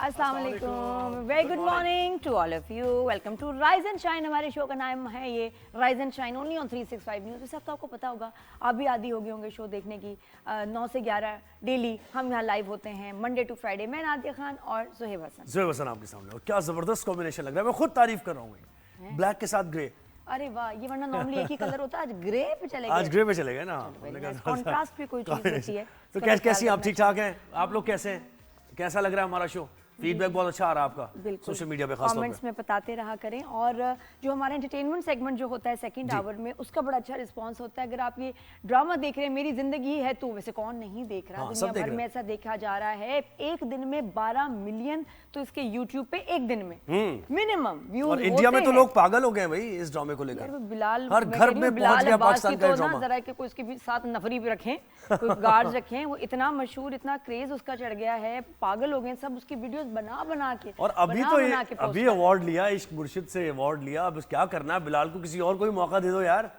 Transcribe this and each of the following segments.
अस्सलाम वालेकुम, very good morning to all of you. Welcome to Rise and Shine. हमारे show का नाम है ये Rise and Shine, only on 365 News. इस हफ्ते आपको पता होगा, आप भी आदी हो गए होंगे शो देखने की। 9 से 11 डेली हम यहाँ लाइव होते हैं, मंडे टू फ्राइडे। मैं नादिया खान और ज़ुहैब हसन। ज़ुहैब हसन आपके सामने, और क्या ज़बरदस्त कॉम्बिनेशन लग रहा है। मैं खुद तारीफ कर रहा हूँ, ब्लैक के साथ ग्रे। अरे वाह, ये वरना नॉर्मली एक ही कलर होता है, आज ग्रे पे चले गए। आज ग्रे पे चले गए ना। कॉन्ट्रास्ट भी कोई चीज़ होती है। तो कैसी आप ठीक ठाक हैं? आप लोग कैसे हैं? कैसा लग रहा है हमारा शो? फीडबैक बहुत अच्छा आ रहा है आपका सोशल मीडिया पे, खास कमेंट्स में बताते रहा करें। और जो हमारा एंटरटेनमेंट सेगमेंट जो होता है सेकंड आवर में, उसका बड़ा अच्छा रिस्पांस होता है। अगर आप ये ड्रामा देख रहे हैं मेरी जिंदगी है तो, वैसे कौन नहीं देख रहा, दुनिया भर में ऐसा देखा जा रहा है। एक दिन में 12 मिलियन तो इसके यूट्यूब पे एक दिन में मिनिमम व्यूज। और इंडिया में तो लोग पागल हो गए भाई इस ड्रामे को लेकर। बिलाल हर घर में पहुंच गया पाकिस्तान का ड्रामा। जरा कि कोई उसके भी साथ नफरी भी रखें, कोई गार्ड्स रखें। वो इतना मशहूर, इतना क्रेज उसका चढ़ गया है, पागल हो गए सब उसकी वीडियोस बना के। और अभी अवार्ड लिया, इश्क मुर्शिद से अवार्ड लिया। अब क्या करना है, बिलाल को किसी और को भी मौका दे दो यार।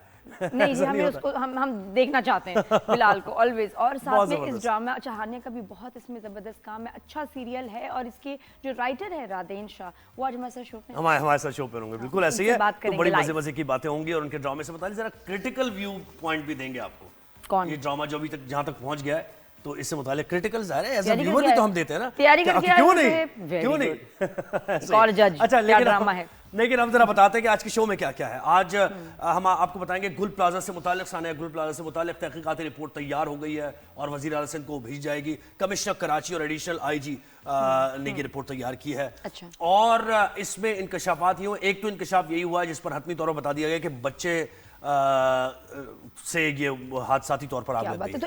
नहीं जी, हमें उसको हम देखना चाहते हैं बिलाल को ऑलवेज। और साथ में इस ड्रामा, अच्छा हानिया का भी बहुत इसमें जबरदस्त काम है, अच्छा सीरियल है। और इसके जो राइटर है राधेन शाह, वो आज हमारे साथ शो पे हमारे साथ शो पे होंगे। बिल्कुल ऐसे ही है, तो बड़ी मजे की बातें होंगी। और उनके ड्रामे से बताइए, जरा क्रिटिकल व्यू पॉइंट भी देंगे आपको। कौन ये ड्रामा जो अभी तक जहां तक पहुंच गया है, तो इससे मुतालिक क्रिटिकल ज़ाहिर है, एज़ अ व्यूअर भी तो हम देते हैं ना। तैयारी करके क्यों नहीं और जज। अच्छा, लेकिन हम जरा बताते हैं कि आज के शो में क्या क्या है। आज हम आपको बताएंगे गुल प्लाजा से मुतालिक, सानिया गुल प्लाजा से मुतालिक तहकीकाती रिपोर्ट तैयार हो गई है और वज़ीर आला सिंध को भेज जाएगी। कमिश्नर कराची और एडिशनल IG ने ये रिपोर्ट तैयार की है। अच्छा। और इसमें इंकशाफात ही हुए। एक तो इंकशाफ यही हुआ है जिस पर हतमी तौर पर बता दिया गया कि बच्चे से ये हादसाती तौर पर आग लग गई।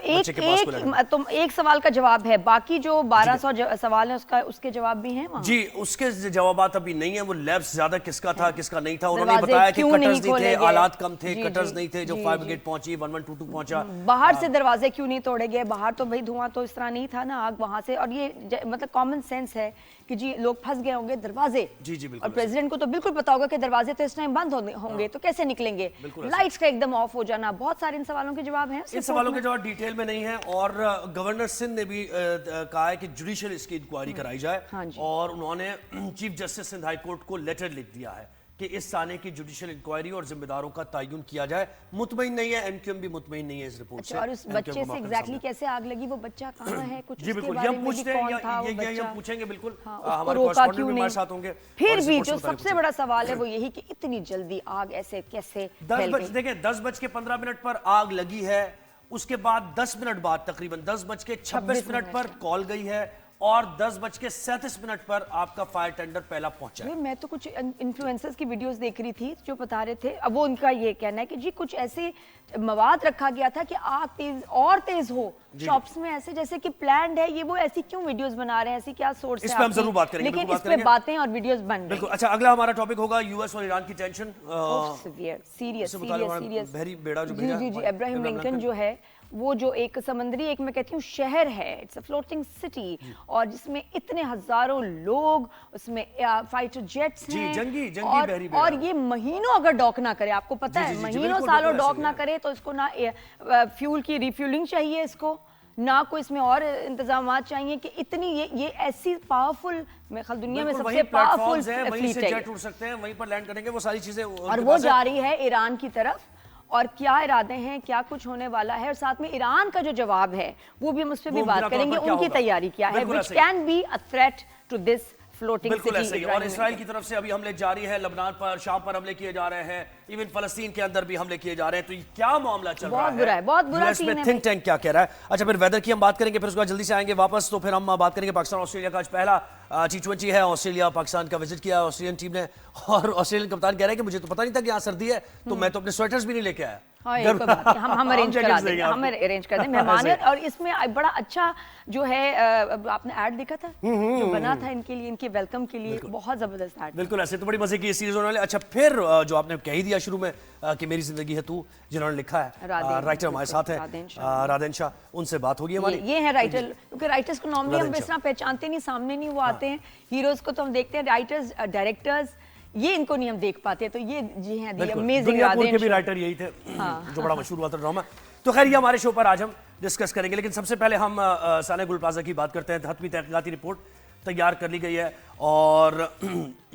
तो एक सवाल का जवाब है, बाकी जो 1200 सवाल है उसके जवाब भी हैं वहाँ? जी, उसके जवाबात अभी नहीं है। वो लैब्स ज्यादा किसका था किसका नहीं था, उन्होंने बताया कि कटर्स नहीं थे, आलात कम थे, कटर्स नहीं थे। जो फायर ब्रिगेड पहुंची, 1122 पहुंचा। बाहर से दरवाजे क्यों नहीं तोड़े गए? बाहर तो भाई धुआं तो इस तरह नहीं था ना, आग वहां से। और ये मतलब कॉमन सेंस है कि जी लोग फंस गए होंगे दरवाजे। जी जी बिल्कुल। और प्रेसिडेंट को तो बिल्कुल पता होगा कि दरवाजे तो इस टाइम बंद होंगे, तो कैसे निकलेंगे? लाइट्स का एकदम ऑफ हो जाना, बहुत सारे इन सवालों के जवाब हैं। इन सवालों के जवाब डिटेल में नहीं है। और गवर्नर सिंध ने भी कहा है कि जुडिशियल इसकी इंक्वायरी कराई जाए। और उन्होंने chief justice Sindh high court को लेटर लिख दिया है कि इस साने की जुडिशियल इंक्वायरी और जिम्मेदारों का तयन किया जाए। मुतमईन नहीं है, MQM भी मुतमईन नहीं है इस रिपोर्ट से। और उस बच्चे से एग्जैक्टली कैसे आग लगी, वो बच्चा कहाँ है, कुछ जी बिल्कुल, ये हम पूछते हैं, ये हम पूछेंगे बिल्कुल। हमारे कॉरेस्पॉन्डेंट भी हमारे साथ होंगे। फिर भी जो सबसे बड़ा सवाल है वो यही कि इतनी जल्दी आग ऐसे कैसे फैल गई? देखिए 10:15 पर आग लगी है। उसके बाद 10 मिनट बाद, तकरीबन 10:26 पर कॉल गई है। और 10:37 पर आपका फायर टेंडर पहला पहुंचा है। मैं तो कुछ इन्फ्लुएंसर्स की वीडियोस देख रही थी जो बता रहे थे, अब वो उनका ये कहना है कि जी कुछ ऐसे मवाद रखा गया था कि आग तेज हो शॉप्स में, ऐसे जैसे कि प्लान्ड है। ये वो ऐसी क्यों वीडियोस बना रहे हैं, ऐसी क्या सोर्स है? इस पे हम जरूर बात करेंगे, लेकिन इस पे बातें और वीडियोस बन रही हैं। अच्छा, अगला हमारा टॉपिक होगा US और ईरान की टेंशन। सीरियस बहरी बेड़ा जो भेजा। जी इब्राहिम लिंकन जो है, वो जो एक समुद्री, एक मैं कहती हूँ शहर है, इट्स अ फ्लोटिंग सिटी, और जिसमें इतने हजारों लोग, उसमें फाइटर जेट्स हैं, जंगी बहरी बेड़ा। और ये महीनों अगर डॉक ना करे, आपको पता है महीनों सालों डॉक ना करे, तो इसको ना फ्यूल की रिफ्यूलिंग चाहिए, इसको ना कोई इसमें और इंतजाम चाहिए कि इतनी ये ऐसी पावरफुल, मैं ख्याल दुनिया में सबसे पावरफुल फ्लीट है। जेट उड़ सकते हैं, वहीं पर लैंड करेंगे, वो सारी चीजें। और वो जा रही है ईरान की तरफ। और क्या इरादे हैं, क्या कुछ होने वाला है, और साथ में ईरान का जो जवाब है वो भी हम उस पर भी बात करेंगे। उनकी तैयारी क्या है, which can be a threat to this floating city. और इस्राइल की तरफ से अभी हमले जारी है, लबनान पर, शाम पर हमले किए जा रहे हैं, इवन फलस्तीन के अंदर भी हमले किए जा रहे हैं। तो क्या मामला चल रहा है? बहुत बुरा सीन है। थिंक टैंक क्या कह रहा है? अच्छा, फिर वेदर की हम बात करेंगे, फिर उसके बाद जल्दी से आएंगे वापस। तो फिर हम बात करेंगे पाकिस्तान ऑस्ट्रेलिया का आज पहला T20 है। ऑस्ट्रेलिया पाकिस्तान का विजिट किया ऑस्ट्रेलियन टीम ने, और ऑस्ट्रेलियन कप्तान कह रहे हैं कि मुझे तो पता नहीं था कि यहाँ सर्दी है, तो मैं तो अपने स्वेटर्स भी नहीं लेके आया। हम अरेंज करा देंगे, हम अरेंज कर देंगे मेहमानियत। और इसमें बड़ा अच्छा जो है, आपने ऐड देखा था जो बना था इनके लिए, इनके वेलकम के लिए, बहुत जबरदस्त ऐड। बिल्कुल ऐसे तो बड़ी मजे की सीरीज होने वाली। अच्छा, फिर जो आपने कह ही दिया शुरू में कि मेरी जिंदगी है तू, जिन्होंने लिखा है, राइटर हमारे साथ है राधेन शाह, उनसे बात होगी हमारी। ये है राइटर, क्योंकि राइटर्स को नॉर्मली हम इस तरह पहचानते नहीं, सामने नहीं वो आते हैं। हीरोज को तो हम देखते हैं, राइटर्स डायरेक्टर्स, ये इनको नहीं हम देख पाते। तो ये जी हैं दी अमेजिंग राधेन के भी राइटर यही थे, जो बड़ा मशहूर हुआ था ड्रामा। तो खैर ये हमारे शो पर आज हम डिस्कस करेंगे, लेकिन सबसे पहले हम सानिया गुल प्लाजा की बात करते हैं। हतमी तहकीकाती रिपोर्ट तैयार कर ली गई है और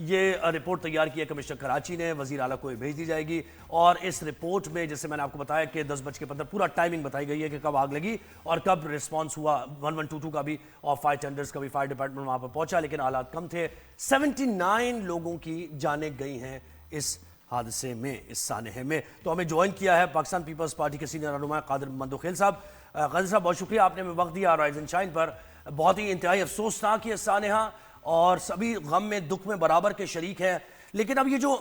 ये रिपोर्ट तैयार की है कमिश्नर कराची ने, वजीर आला को भेज दी जाएगी। और इस रिपोर्ट में जैसे मैंने आपको बताया कि 10:15 पूरा टाइमिंग बताई गई है कि कब आग लगी और कब रिस्पांस हुआ। 1122 का भी और फायर टेंडर्स का भी, फायर डिपार्टमेंट वहां पर पहुंचा लेकिन हालात कम थे। 79 लोगों की जानें गई हैं इस हादसे में, इस सानहे में। तो हमें ज्वाइन किया है पाकिस्तान पीपल्स पार्टी के सीनियर रहनुमा कादिर मंदोखेल साहब। कादिर साहब, बहुत शुक्रिया, आपने हमें वक्त दिया राइज एंड शाइन पर। बहुत ही इंतहाई अफसोसनाक ये सानहा और सभी गम में दुख में बराबर के शरीक है। लेकिन अब ये जो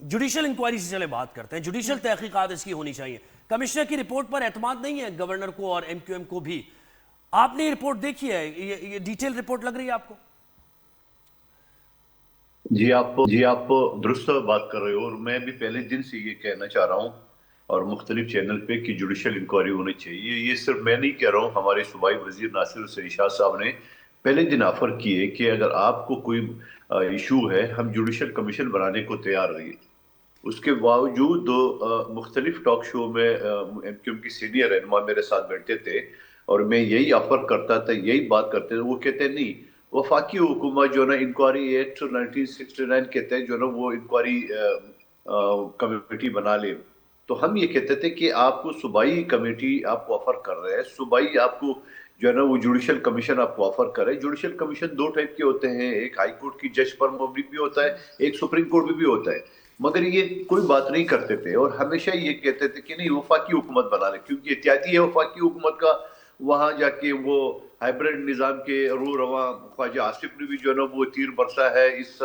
जुडिशल इंक्वायरी से चले बात करते हैं, जुडिशल तहकीकात इसकी होनी चाहिए। कमिश्नर की रिपोर्ट पर एतमाद नहीं है गवर्नर को और MQM को भी। आपने रिपोर्ट देखी है, ये डिटेल रिपोर्ट लग रही है आपको? जी आप दुरुस्त बात कर रहे हो और मैं भी पहले दिन से ये कहना चाह रहा हूँ और मुख्तलिफ चैनल पे कि जुडिशल इंक्वायरी होनी चाहिए। ये सिर्फ मैं नहीं कह रहा हूँ, हमारे सूबाई वजीर नासिर हुसैन शाह साहब ने पहले दिन ऑफर किए कि अगर आपको कोई इशू है हम जुडिशल कमीशन बनाने को तैयार रहिए। उसके बावजूद मुख्तलिफ टॉक शो में MQM की सीनियर रहनुमा मेरे साथ बैठते थे और मैं यही ऑफर करता था, यही बात करते थे। वो कहते नहीं, वफाकी हुकूमत जो ना इंक्वायरी एक्ट 1969 के तहत जो ना वो इंक्वायरी कमेटी बना ले। तो हम ये कहते थे कि आपको सूबाई कमेटी आपको ऑफर कर रहे हैं, सूबाई आपको जो है ना वो जुडिशल कमीशन आपको ऑफर करे। जुडिशल कमीशन दो टाइप के होते हैं, एक हाई कोर्ट की जज पर मुबलिक भी होता है, एक सुप्रीम कोर्ट में भी होता है। मगर ये कोई बात नहीं करते थे और हमेशा ये कहते थे कि नहीं वफाकी हुकूमत बना ले, क्योंकि एहतियाती है वफाकी हुकूमत का। वहां जाके वो हाइब्रिड निज़ाम के रू रवा ख्वाजा आसिफ ने भी जो है ना वो तीर बरसा है इस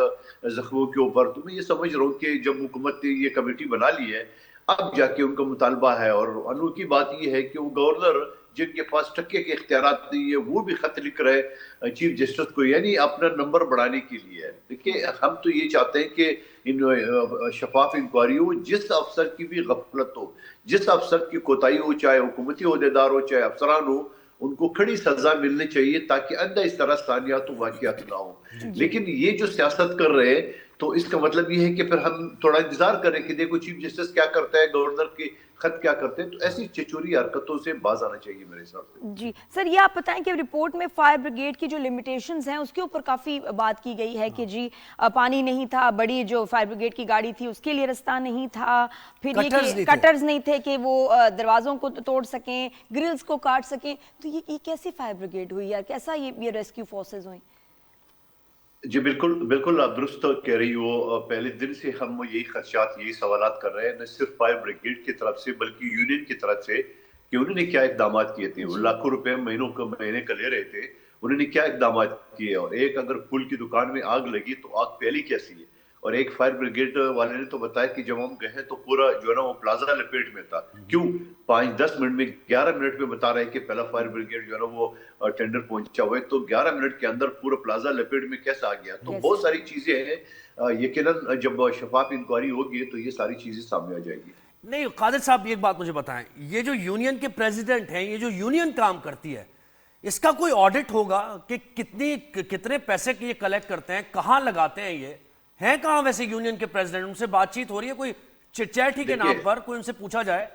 जख्मों के ऊपर। तो मैं ये समझ रहा हूँ कि जब हुकूमत ने ये कमेटी बना ली है, अब जाके उनका मुतालबा है। और अनोखी बात यह है कि वो गवर्नर जिनके पास टक्के के इख्तियारात नहीं है वो भी खत लिख रहे चीफ जस्टिस को, यानी अपना नंबर बढ़ाने के लिए है। देखिए, हम तो ये चाहते हैं कि इन शफाफ इंक्वायरी हो, जिस अफसर की भी गफलत हो, जिस अफसर की कोताही हो, चाहे हुकूमती ओहदेदार हो चाहे अफसरान हो, उनको खड़ी सजा मिलनी चाहिए ताकि अंदर इस तरह सानियात वाकियात ना हो। लेकिन ये जो सियासत कर रहे हैं तो इसका मतलब ये है कि फिर हम थोड़ा इंतजार करें कि देखो चीफ जस्टिस क्या करता है, गवर्नर के खत क्या करते हैं। तो ऐसी चिचोरी हरकतों से बाज आना चाहिए मेरे हिसाब से। जी सर, ये आप बताएं कि रिपोर्ट में फायर ब्रिगेड की जो लिमिटेशंस हैं उसके ऊपर काफ़ी बात की गई है कि जी पानी नहीं था, बड़ी जो फायर ब्रिगेड की गाड़ी थी उसके लिए रास्ता नहीं था, फिर ये कटर्स नहीं थे कि वो दरवाज़ों को तोड़ सकें, ग्रिल्स को काट सकें। तो ये कैसी फायर ब्रिगेड हुई या कैसा ये रेस्क्यू फोर्सेज हुई? जी बिल्कुल बिल्कुल, आप दुरुस्त कह रही हो। पहले दिन से हम यही खदशात, यही सवालात कर रहे हैं, न सिर्फ फायर ब्रिगेड की तरफ से बल्कि यूनियन की तरफ से कि उन्होंने क्या इकदाम किए थे। वो लाखों रुपए महीने का ले रहे थे, उन्होंने क्या इकदाम किए। और एक अगर फूल की दुकान में आग लगी तो आग फैली कैसी है। और एक फायर ब्रिगेड वाले ने तो बताया कि जब हम गए तो पूरा जो है ना वो प्लाजा लपेट में था। क्यों? 5-10 मिनट में, 11 मिनट में बता रहे हैं कि पहला फायर ब्रिगेड जो है ना वो टेंडर पहुंचा हुआ है। तो 11 मिनट के अंदर पूरा प्लाजा लपेट में कैसे आ गया? तो बहुत सारी चीजें हैं, यकीनन जब शफाफ इंक्वायरी होगी तो ये सारी चीजें सामने आ जाएगी। नहीं कादिर साहब, एक बात मुझे बताएं, ये जो यूनियन के प्रेसिडेंट हैं, ये जो यूनियन काम करती है, इसका कोई ऑडिट होगा कि कितने पैसे ये कलेक्ट करते हैं, कहां लगाते हैं, ये हैं कहां वैसे यूनियन के प्रेसिडेंट? उनसे बातचीत हो रही है कोई चिटचैट ही के नाम पर? कोई उनसे पूछा जाए?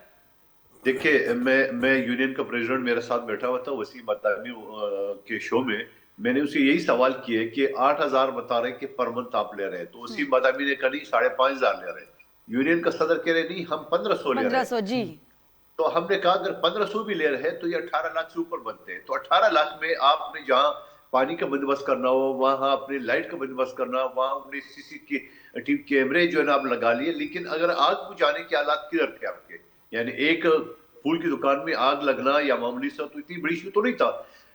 देखिए, मैं यूनियन का प्रेसिडेंट मेरे साथ बैठा हुआ था वसीम अतामी के शो में। मैंने उसे यही सवाल किया कि 8,000 बता रहे कि पर मंथ आप ले रहे हैं, तो वसीम अतामी ने कहा नहीं 5,500 ले रहे हैं। यूनियन का सदर कह रहे नहीं हम 1,500 ले रहे हैं। जी। तो हमने कहा अगर 1,500 भी ले रहे हैं तो ये 18 लाख से ऊपर बनते हैं। तो 18 लाख में आपने जहां पानी का बंदोबस्त करना हो, वहां अपने लाइट का बंदोबस्त करना, वहां अपने CCTV कैमरे जो है ना आप लगा लिए, लेकिन अगर आग बुझाने के हालात किधर थे आपके? यानी एक फूल की दुकान में आग लगना या मामूली सा तो इतनी बड़ी इशू तो नहीं था।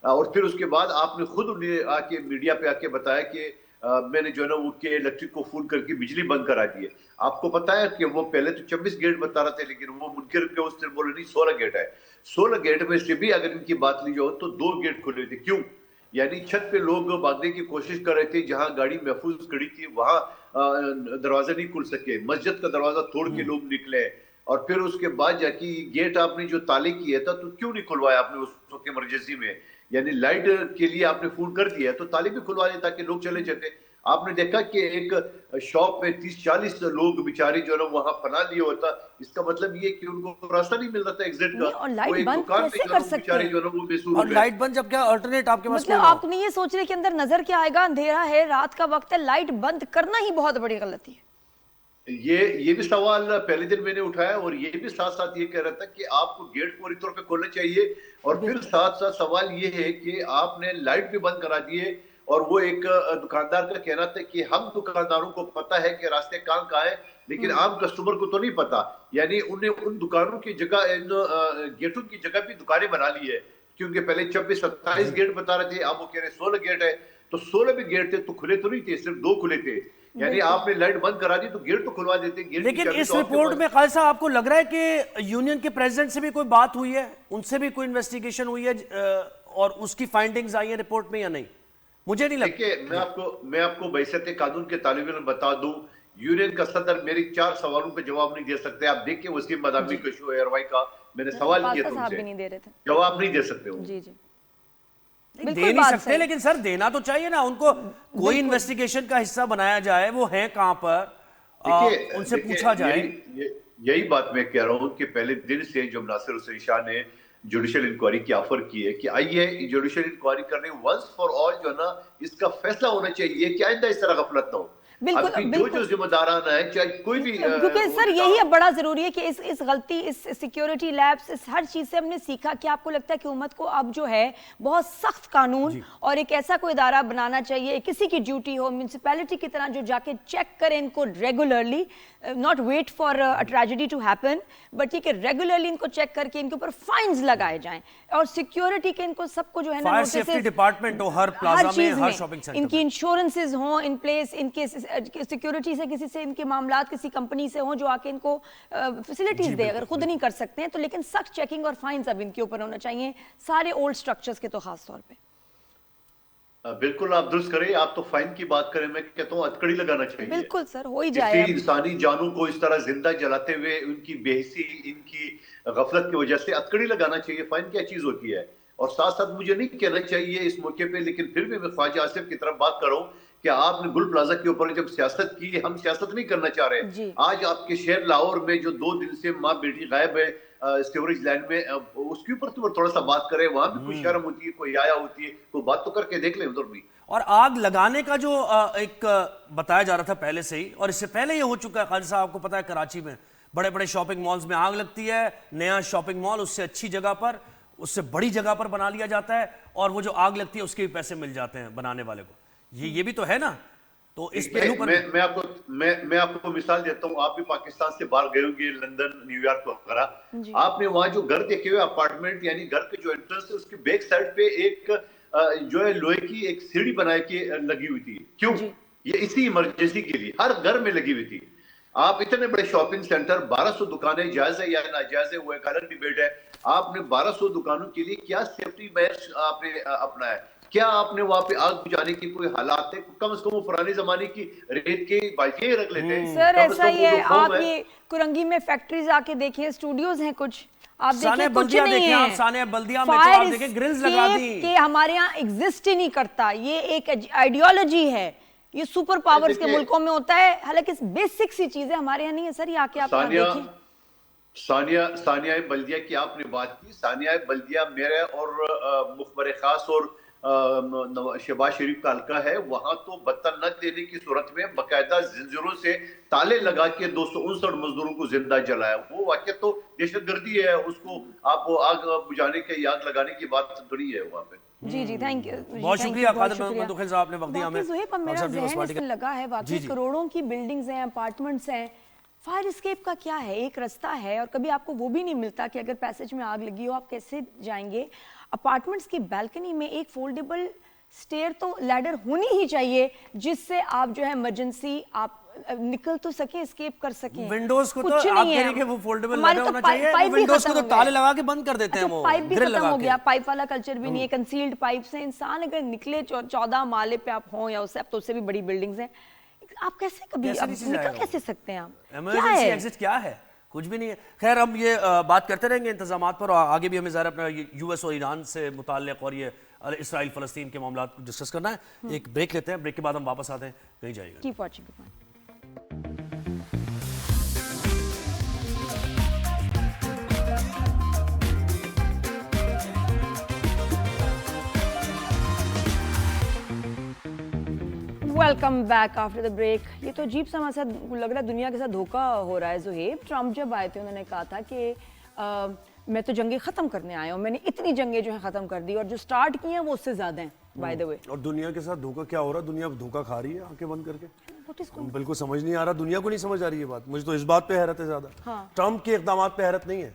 और फिर उसके बाद आपने खुद उन्हें आके मीडिया पे आके बताया कि मैंने जो है ना वो के इलेक्ट्रिक को फोन करके बिजली बंद करा दी है। आपको पता है कि वो पहले तो 26 गेट बता रहे थे, लेकिन वो मुनकर के उस दिन बोले नहीं 16 गेट है। 16 गेट में से भी अगर इनकी बात ली जाओ तो 2 गेट खुले थे। क्यों? यानी छत पे लोग भागने की कोशिश कर रहे थे, जहां गाड़ी महफूज खड़ी थी वहां दरवाजा नहीं खुल सके, मस्जिद का दरवाजा तोड़ के लोग निकले। और फिर उसके बाद जाके गेट आपने जो ताले किया था तो क्यों नहीं खुलवाया आपने उस वक्त इमरजेंसी में? यानी लाइट के लिए आपने फोन कर दिया तो ताले भी खुलवा दिए ताकि लोग चले जाते। आपने देखा कि एक शॉप में 30-40 लोग बेचारे जो है वहां पना लिए होता, इसका मतलब ये कि उनको रास्ता नहीं मिल रहा था एग्जिट का। और लाइट वो एक बंद दुकान पे कैसे जो कर है सकते बेचारे हैं? जो है वो बेसूर हो और गए। लाइट बंद जब क्या अल्टरनेट आपके पास मतलब कोई ना हो। आप नहीं ये सोच रहे कि अंदर नजर क्या आएगा, अंधेरा है, रात का वक्त है, लाइट बंद करना ही बहुत बड़ी गलती है। ये भी सवाल पहले दिन मैंने उठाया, और ये भी साथ साथ ये कह रहा था कि आपको गेट पूरी तौर पे खोलना चाहिए, और फिर साथ साथ सवाल ये है कि आपने लाइट भी बंद करा दिए। और वो एक दुकानदार का कहना था कि हम दुकानदारों को पता है कि रास्ते कहाँ है, लेकिन आम कस्टमर को तो नहीं पता। यानी उन्हें उन दुकानों की जगह, इन गेटों की जगह भी दुकानें बना ली है, क्योंकि पहले 26-27 गेट बता रहे थे, अब वो कह रहे 16 गेट है। तो 16 भी गेट थे तो खुले तो नहीं थे, सिर्फ 2 खुले थे। यानी आपने लाइट बंद करा दी तो गेट तो खुलवा देते। गेट लेकिन इस रिपोर्ट में खालिद साहब आपको लग रहा है कि यूनियन के प्रेसिडेंट से भी कोई बात हुई है, उनसे भी कोई इन्वेस्टिगेशन हुई है और उसकी फाइंडिंग्स आई है रिपोर्ट में या नहीं? मुझे नहीं लगता। देखिए, मैं आपको बैसियत कानून के तालिब इल्म बता दूं, यूनियन का सदर मेरी 4 सवालों पे जवाब नहीं दे सकते। आप देखिए वसीम मदामी का शो एयरवाई का, मैंने सवाल किया तो उनसे नहीं दे रहे थे, जवाब नहीं दे सकते। जी जी दे नहीं सकते, लेकिन सर देना तो चाहिए ना उनको। कोई इन्वेस्टिगेशन का हिस्सा बनाया जाए, वो है कहां पर, उनसे पूछा जाए। यही बात मैं कह रहा हूं कि पहले दिन से जब नासिर हुसैन शाह ने जुडिशियल इंक्वायरी की ऑफर की है कि आइए जुडिशियल इंक्वायरी करने, वंस फॉर ऑल जो ना इसका फैसला होना चाहिए कि आइंदा इस तरह गफलत ना हो। जो जिम्मेदारान है, चाहे कोई भी, क्योंकि सर यही अब बड़ा जरूरी है कि इस गलती, इस सिक्योरिटी लैब्स, इस हर चीज से हमने सीखा कि आपको लगता है कि हुकूमत को अब जो है बहुत सख्त कानून और एक ऐसा कोई इदारा बनाना चाहिए, किसी की ड्यूटी हो म्यूनिसिपैलिटी की तरह जो जाके चेक करे इनको regularly, not wait for a tragedy to happen, but ये कि रेगुलरली इनको चेक करके इनके ऊपर फाइन्स लगाए जाएं, और सिक्योरिटी के इनको सबको जो है ना सेफ्टी डिपार्टमें हर प्लाजा में, हर शॉपिंग सेंटर, इनकी इंश्योरेंसेज हों इन प्लेस, इनके सिक्योरिटी से किसी से इनके मामलात किसी कंपनी से हों जो आके इनको फैसिलिटीज दे, अगर खुद नहीं कर सकते हैं तो। लेकिन सख्त चेकिंग और फाइन्स अब इनके ऊपर होना चाहिए, सारे ओल्ड स्ट्रक्चर्स के तो खास तौर पे। बिल्कुल आप दुरुस्त करें। आप तो फाइन की बात करें, मैं कहता हूँ अटकड़ी लगाना चाहिए। बिल्कुल सर, हो ही जाए। इंसानी जानों को इस तरह जिंदा जलाते हुए उनकी बेहिसी, इनकी गफलत की वजह से अटकड़ी लगाना चाहिए। फाइन क्या चीज होती है? और साथ साथ मुझे नहीं कहना चाहिए इस मौके पे, लेकिन फिर भी मैं ख्वाजा आसिफ की तरफ बात करूं कि आपने गुल प्लाजा के ऊपर जब सियासत की, हम सियासत नहीं करना चाह रहे। आज आपके शहर लाहौर में जो 2 दिन से माँ बेटी गायब है स्टोरेज लैंड में, उसके ऊपर तो थोड़ा सा बात करें। वहां भी कोई शर्म होती है, कोई आया होती है, कोई बात तो करके देख ले उधर भी। और आग लगाने का जो एक बताया जा रहा था पहले से ही, और इससे पहले ये हो चुका है खालिद साहब, आपको पता है कराची में बड़े बड़े शॉपिंग मॉल्स में आग लगती है, नया शॉपिंग मॉल उससे अच्छी जगह पर, उससे बड़ी जगह पर बना लिया जाता है, और वो जो आग लगती है उसके भी पैसे मिल जाते हैं बनाने वाले को। ये भी तो है ना। तो इस पहलू पर मैं आपको मिसाल देता हूँ। आप भी पाकिस्तान से बाहर गए होंगे, लंदन, न्यूयॉर्क वगैरह। आपने वहां जो घर देखे हुए अपार्टमेंट, यानी घर के जो एंट्रेंस है उसकी बैक साइड पे एक जो है लोहे की एक सीढ़ी बना के लगी हुई थी। क्यों? ये इसी इमरजेंसी के लिए हर घर में लगी हुई थी। आप इतने बड़े शॉपिंग सेंटर, 1200 दुकानें, जायज है या नाजायज है वो एक अलग डिबेट है। आपने 1200 दुकानों के लिए क्या सेफ्टी मेजर्स आपने अपनाया? क्या आपने वहां पे आग बुझाने की कोई हालात है? कम से कम वो पुराने जमाने की रेत के बाल्टियां रख लेते हैं। सर ऐसा ही है, आप ये कुरंगी में फैक्ट्रीज आके देखिए, स्टूडियोज हैं कुछ, आप देखिए कुछ नहीं है। आप साने बल्दिया में तो आप देखिए ग्रिल्स लगा दी कि हमारे यहाँ एग्जिस्ट ही नहीं करता। ये एक आइडियोलॉजी है, ये सुपर पावर्स के मुल्कों में होता है, हालांकि बेसिक सी चीजें हमारे यहाँ नहीं है। सर ये आके आप देखिए। सानिया बल्दिया की आपने बात की। सानिया बल्दिया मेरे और मुखबर खास और शहबाज शरीफ का हल्का है। वहां तो बत्ता न देने की सूरत में बाकायदा जिंजीरों से ताले लगा के 259 मजदूरों को जिंदा जलाया। वो वाकई तो दहशतगर्दी है। उसको आप आग बुझाने के, आग लगाने की बात थोड़ी है वहां पे। जी जी, थैंक यू, बहुत शुक्रिया मंदुखिल साहब, आपने वक्त दिया हमें। मेरा ज़हन लगा है वाकई, करोड़ों की बिल्डिंग्स हैं, अपार्टमेंट्स हैं, फायर एस्केप का क्या है? एक रास्ता है और कभी आपको वो भी नहीं मिलता कि अगर पैसेज में आग लगी हो आप कैसे जाएंगे। अपार्टमेंट्स की बालकनी में एक फोल्डेबल स्टेयर तो लैडर होनी ही चाहिए जिससे आप जो है इमरजेंसी आप निकल तो सके, एस्केप कर सके। विंडोज को तो आप कह रही कि वो फोल्डेबल लैडर होना चाहिए, विंडोज को तो ताले लगा के बंद कर देते हैं। वो पाइप भी खत्म हो गया, पाइप वाला कल्चर भी नहीं है, कंसील्ड पाइप से इंसान अगर निकले 14 माले पे आप हों या उससे, अब तो उससे भी बड़ी बिल्डिंग्स हैं, आप कैसे कभी निकल कैसे सकते हैं? आप इमरजेंसी एग्जिट क्या है? कुछ भी नहीं है। खैर हम ये बात करते रहेंगे इंतजामात पर, और आगे भी हमें ज़रा अपना यूएस और ईरान से मुताल्लिक और ये इसराइल फलस्तीन के मामला को डिस्कस करना है। एक ब्रेक लेते हैं, ब्रेक के बाद हम वापस आते हैं, कहीं जाएगा। Keep watching. Welcome back after the break. ये तो अजीब सा हमारे साथ लग रहा है, दुनिया के साथ धोखा हो रहा है। ज़ुहैब, ट्रम्प जब आए थे उन्होंने कहा था कि मैं तो जंगें ख़त्म करने आया हूँ, मैंने इतनी जंगें जो है ख़त्म कर दी और जो स्टार्ट की हैं वो उससे ज़्यादा हैं बाय द वे। और दुनिया के साथ धोखा क्या हो रहा है? दुनिया धोखा खा रही है आंखें बंद करके। बिल्कुल समझ नहीं आ रहा, दुनिया को नहीं समझ आ रही है बात। मुझे तो इस बात पे हैरत है ज़्यादा। ट्रम्प के इक़दाम पे हैरत नहीं है,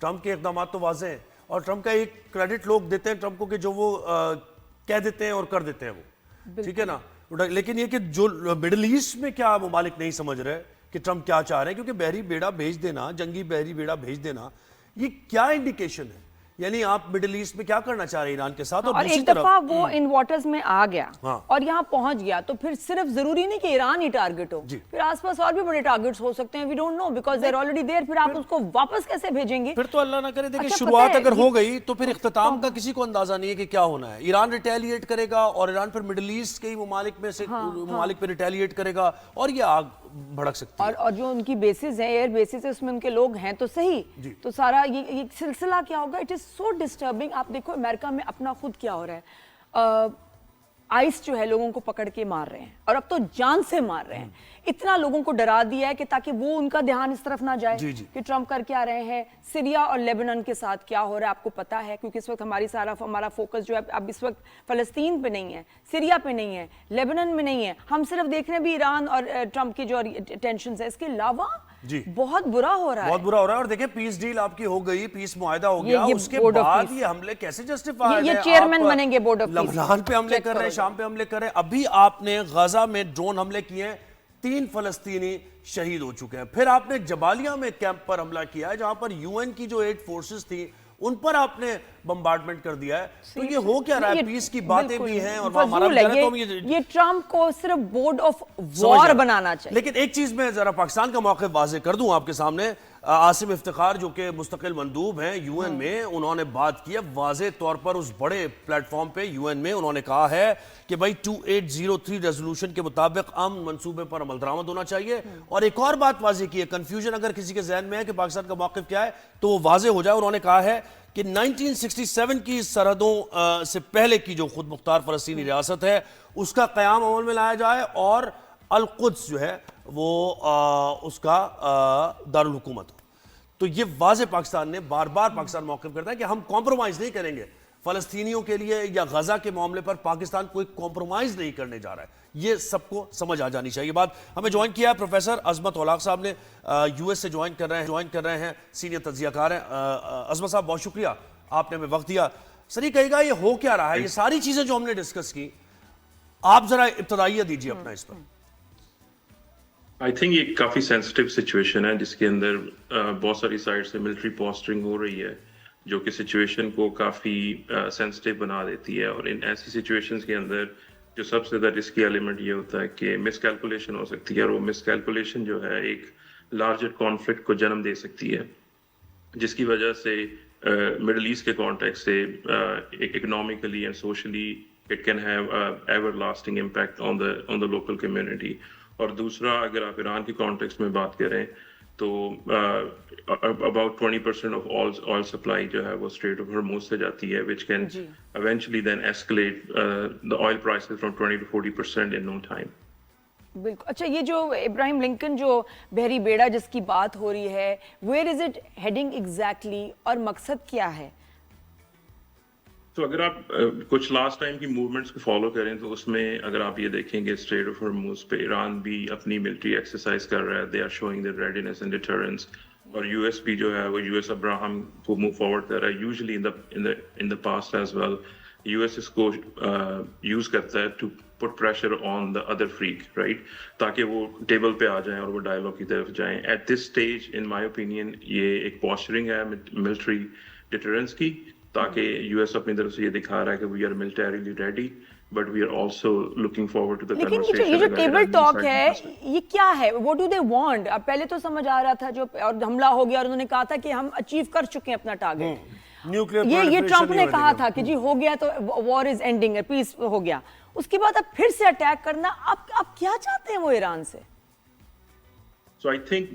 ट्रम्प के इक़दाम तो वाज़ेह हैं और ट्रम्प का एक क्रेडिट लोग देते हैं ट्रम्प को कि जो वो कह देते हैं और कर देते हैं वो, ठीक है ना। लेकिन ये कि जो मिडिल ईस्ट में क्या मुमालिक नहीं समझ रहे कि ट्रम्प क्या चाह रहे हैं, क्योंकि बहरी बेड़ा भेज देना, जंगी बहरी बेड़ा भेज देना, ये क्या इंडिकेशन है? यानी आप मिडिल ईस्ट में क्या करना चाह रहे हैं ईरान के साथ? और एक दफा वो इन वाटर्स में आ गया और यहाँ पहुंच गया तो फिर सिर्फ जरूरी नहीं कि ईरान ही टारगेट हो, फिर आसपास और भी बड़े टारगेट्स हो सकते हैं। We don't know because they are already there. फिर आप उसको वापस कैसे भेजेंगे? फिर तो अल्लाह ना करे। देखिए, शुरुआत अगर हो गई तो फिर इख्तिताम का किसी को अंदाजा नहीं है कि क्या होना है। ईरान रिटेलिएट करेगा और ईरान फिर मिडिल ईस्ट के ममालिक में से ममालिक पे रिटेलिएट करेगा और ये आग भड़क सकती है। और जो उनकी बेसिस है, एयर बेसिस है, उसमें उनके लोग हैं तो सही, तो सारा ये सिलसिला क्या होगा? It is so disturbing. आप देखो अमेरिका में अपना खुद क्या हो रहा है। आइस जो है लोगों को पकड़ के मार रहे हैं और अब तो जान से मार रहे हैं। इतना लोगों को डरा दिया है कि ताकि वो उनका ध्यान इस तरफ ना जाए कि ट्रम्प कर क्या रहे हैं। सीरिया और लेबनान के साथ क्या हो रहा है आपको पता है, क्योंकि इस वक्त हमारा फोकस जो है अब इस वक्त फलस्तीन पे नहीं है, सीरिया पे नहीं है, लेबनान में नहीं है। हम सिर्फ देख रहे हैं भी ईरान और ट्रम्प की जो टेंशन है। इसके अलावा बहुत बुरा हो रहा है, बहुत बुरा हो रहा है। और देखिए, पीस डील आपकी हो गई, पीस मुआहदा हो गया, उसके बाद ये हमले कैसे जस्टिफाइड है? ये चेयरमैन बनेंगे बोर्ड ऑफ पीस। लबनान पे हमले कर रहे हैं, शाम पे हमले कर रहे हैं। अभी आपने गजा में ड्रोन हमले किए हैं, 3 फलस्तीनी शहीद हो चुके हैं। फिर आपने जबालिया में कैंप पर हमला किया है जहां पर यूएन की जो 8 फोर्सेस थी उन पर आपने बम्बार्डमेंट कर दिया है। तो ये हो क्या रहा है? पीस की बातें भी हैं और हमारा ये ट्रम्प को सिर्फ बोर्ड ऑफ वॉर बनाना चाहिए। लेकिन एक चीज मैं जरा पाकिस्तान का मौक़िफ़ वाज़ेह कर दूं आपके सामने। आसिम इफ्तिखार जो कि मुस्तकिल मंदूब हैं यूएन में, उन्होंने बात की है वाज़ेह तौर पर उस बड़े प्लेटफॉर्म पे यूएन में। उन्होंने कहा है कि भाई 2803 रेजोल्यूशन के मुताबिक अमन मंसूबे पर अमल दरामद होना चाहिए। और एक और बात वाज़ेह की है, कंफ्यूजन अगर किसी के जहन में है कि पाकिस्तान का मौक़िफ़ क्या है तो वो वाज़ेह हो जाए। उन्होंने कहा है कि 1967 की सरहदों से पहले की जो खुद मुख्तार फ़लस्तीनी रियासत है उसका क़याम अमल में लाया जाए और अल-कुद्स जो है वो उसका दारुल हुकूमत हो। तो ये वाज़ेह पाकिस्तान ने बार बार पाकिस्तान मौक़िफ़ करता है कि हम कॉम्प्रोमाइज़ नहीं करेंगे फ़लस्तीनियों के लिए या गजा के मामले पर। पाकिस्तान कोई कॉम्प्रोमाइज़ नहीं करने जा रहा है, ये सबको समझ आ जानी चाहिए बात। हमें ज्वाइन किया है प्रोफेसर अजमत औलाक साहब ने, यूएस से ज्वाइन कर रहे हैं, सीनियर तज्ज़ियाकार हैं। अजमत साहब, बहुत शुक्रिया, आपने हमें वक्त दिया। सर, ये कहेगा ये हो क्या रहा है? ये सारी चीज़ें जो हमने डिस्कस की, आप जरा इब्तदाइया दीजिए अपना इस पर। आई थिंक ये काफ़ी सेंसिटिव सिचुएशन है जिसके अंदर बहुत सारी साइड से मिलिट्री पोस्टरिंग हो रही है जो कि सिचुएशन को काफ़ी सेंसिटिव बना देती है। और इन ऐसी सिचुएशंस के अंदर जो सबसे ज़्यादा रिस्की एलिमेंट ये होता है कि मिसकैलकुलेशन हो सकती है और वो मिसकैलकुलेशन जो है एक लार्जर कॉन्फ्लिक्ट को जन्म दे सकती है, जिसकी वजह से मिडल ईस्ट के कॉन्टेक्स्ट से economically and socially it can have ever lasting impact on the local community. और दूसरा, अगर आप ईरान के कॉन्टेक्स्ट में बात करें तो अबाउट 20% ऑफ ऑयल सप्लाई जो है वो स्ट्रेट ऑफ हॉर्मुज़ से जाती है, which can eventually then escalate the oil prices from 20 to 40% in no time. बिल्कुल। अच्छा, ये जो इब्राहिम लिंकन जो बहरी बेड़ा जिसकी बात हो रही है, where is it heading exactly और मकसद क्या है? तो अगर आप कुछ लास्ट टाइम की मूवमेंट्स को फॉलो करें तो उसमें अगर आप ये देखेंगे स्ट्रेट ऑफ हॉर्मुज़ पे ईरान भी अपनी मिलिट्री एक्सरसाइज कर रहा है। They are showing their readiness and deterrence. और यूएस भी जो है वो यूएस अब्राहम को मूव फॉरवर्ड कर रहा है। Usually in the past as well US इसको यूज करता है to put pressure on the other freak, right, ताकि वो टेबल पे आ जाएं और वो डायलॉग की तरफ जाएं। At this stage in my opinion ये एक पॉस्चरिंग है मिलिट्री डिटरेंस की, ताकि यूएस अपनी तरफ से ये दिखा रहा है कि we are militarily ready but we are also looking forward to the conversation. लेकिन ये जो टेबल टॉक है ये क्या है? What do they want? अब पहले तो समझ आ रहा था जो और हमला हो गया और उन्होंने कहा था कि हम अचीव कर चुके हैं अपना टारगेट। न्यूक्लियर ये ट्रंप ने कहा था कि जी हो गया तो वॉर इज एंडिंग, पीस हो गया, उसके बाद अब फिर से अटैक करना, अब क्या चाहते हैं वो ईरान से? So I think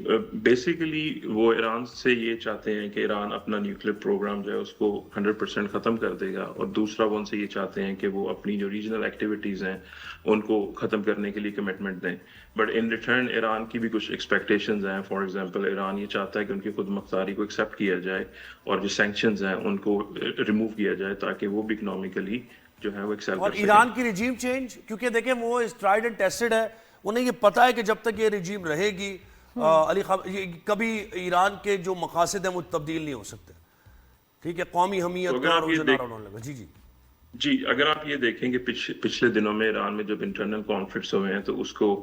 basically वो ईरान से ये चाहते हैं कि ईरान अपना न्यूक्लियर प्रोग्राम जो है उसको 100% ख़त्म कर देगा, और दूसरा वो उनसे ये चाहते हैं कि वो अपनी जो रीजनल एक्टिविटीज़ हैं उनको ख़त्म करने के लिए कमिटमेंट दें। बट इन रिटर्न ईरान की भी कुछ एक्सपेक्टेशंस हैं। फॉर एग्जांपल ईरान ये चाहता है कि उनकी खुद मुख्तारी को एक्सेप्ट किया जाए और जो सैंक्शंस हैं उनको रिमूव किया जाए ताकि वो भी इकोनॉमिकली जो है वो एक्सेल कर और सकें। ईरान की रिजीम चेंज, क्योंकि देखें वो ट्राइड एंड टेस्टेड है, उन्हें ये पता है कि जब तक ये रिजीम रहेगी कभी ईरान के जो मकासद हैं वो तब्दील नहीं हो सकते। ठीक है, कौमी हमीयत तो का जी जी जी, अगर आप ये देखें कि पिछले दिनों में ईरान में जब इंटरनल कॉन्फ्लिक्ट्स हुए हैं तो उसको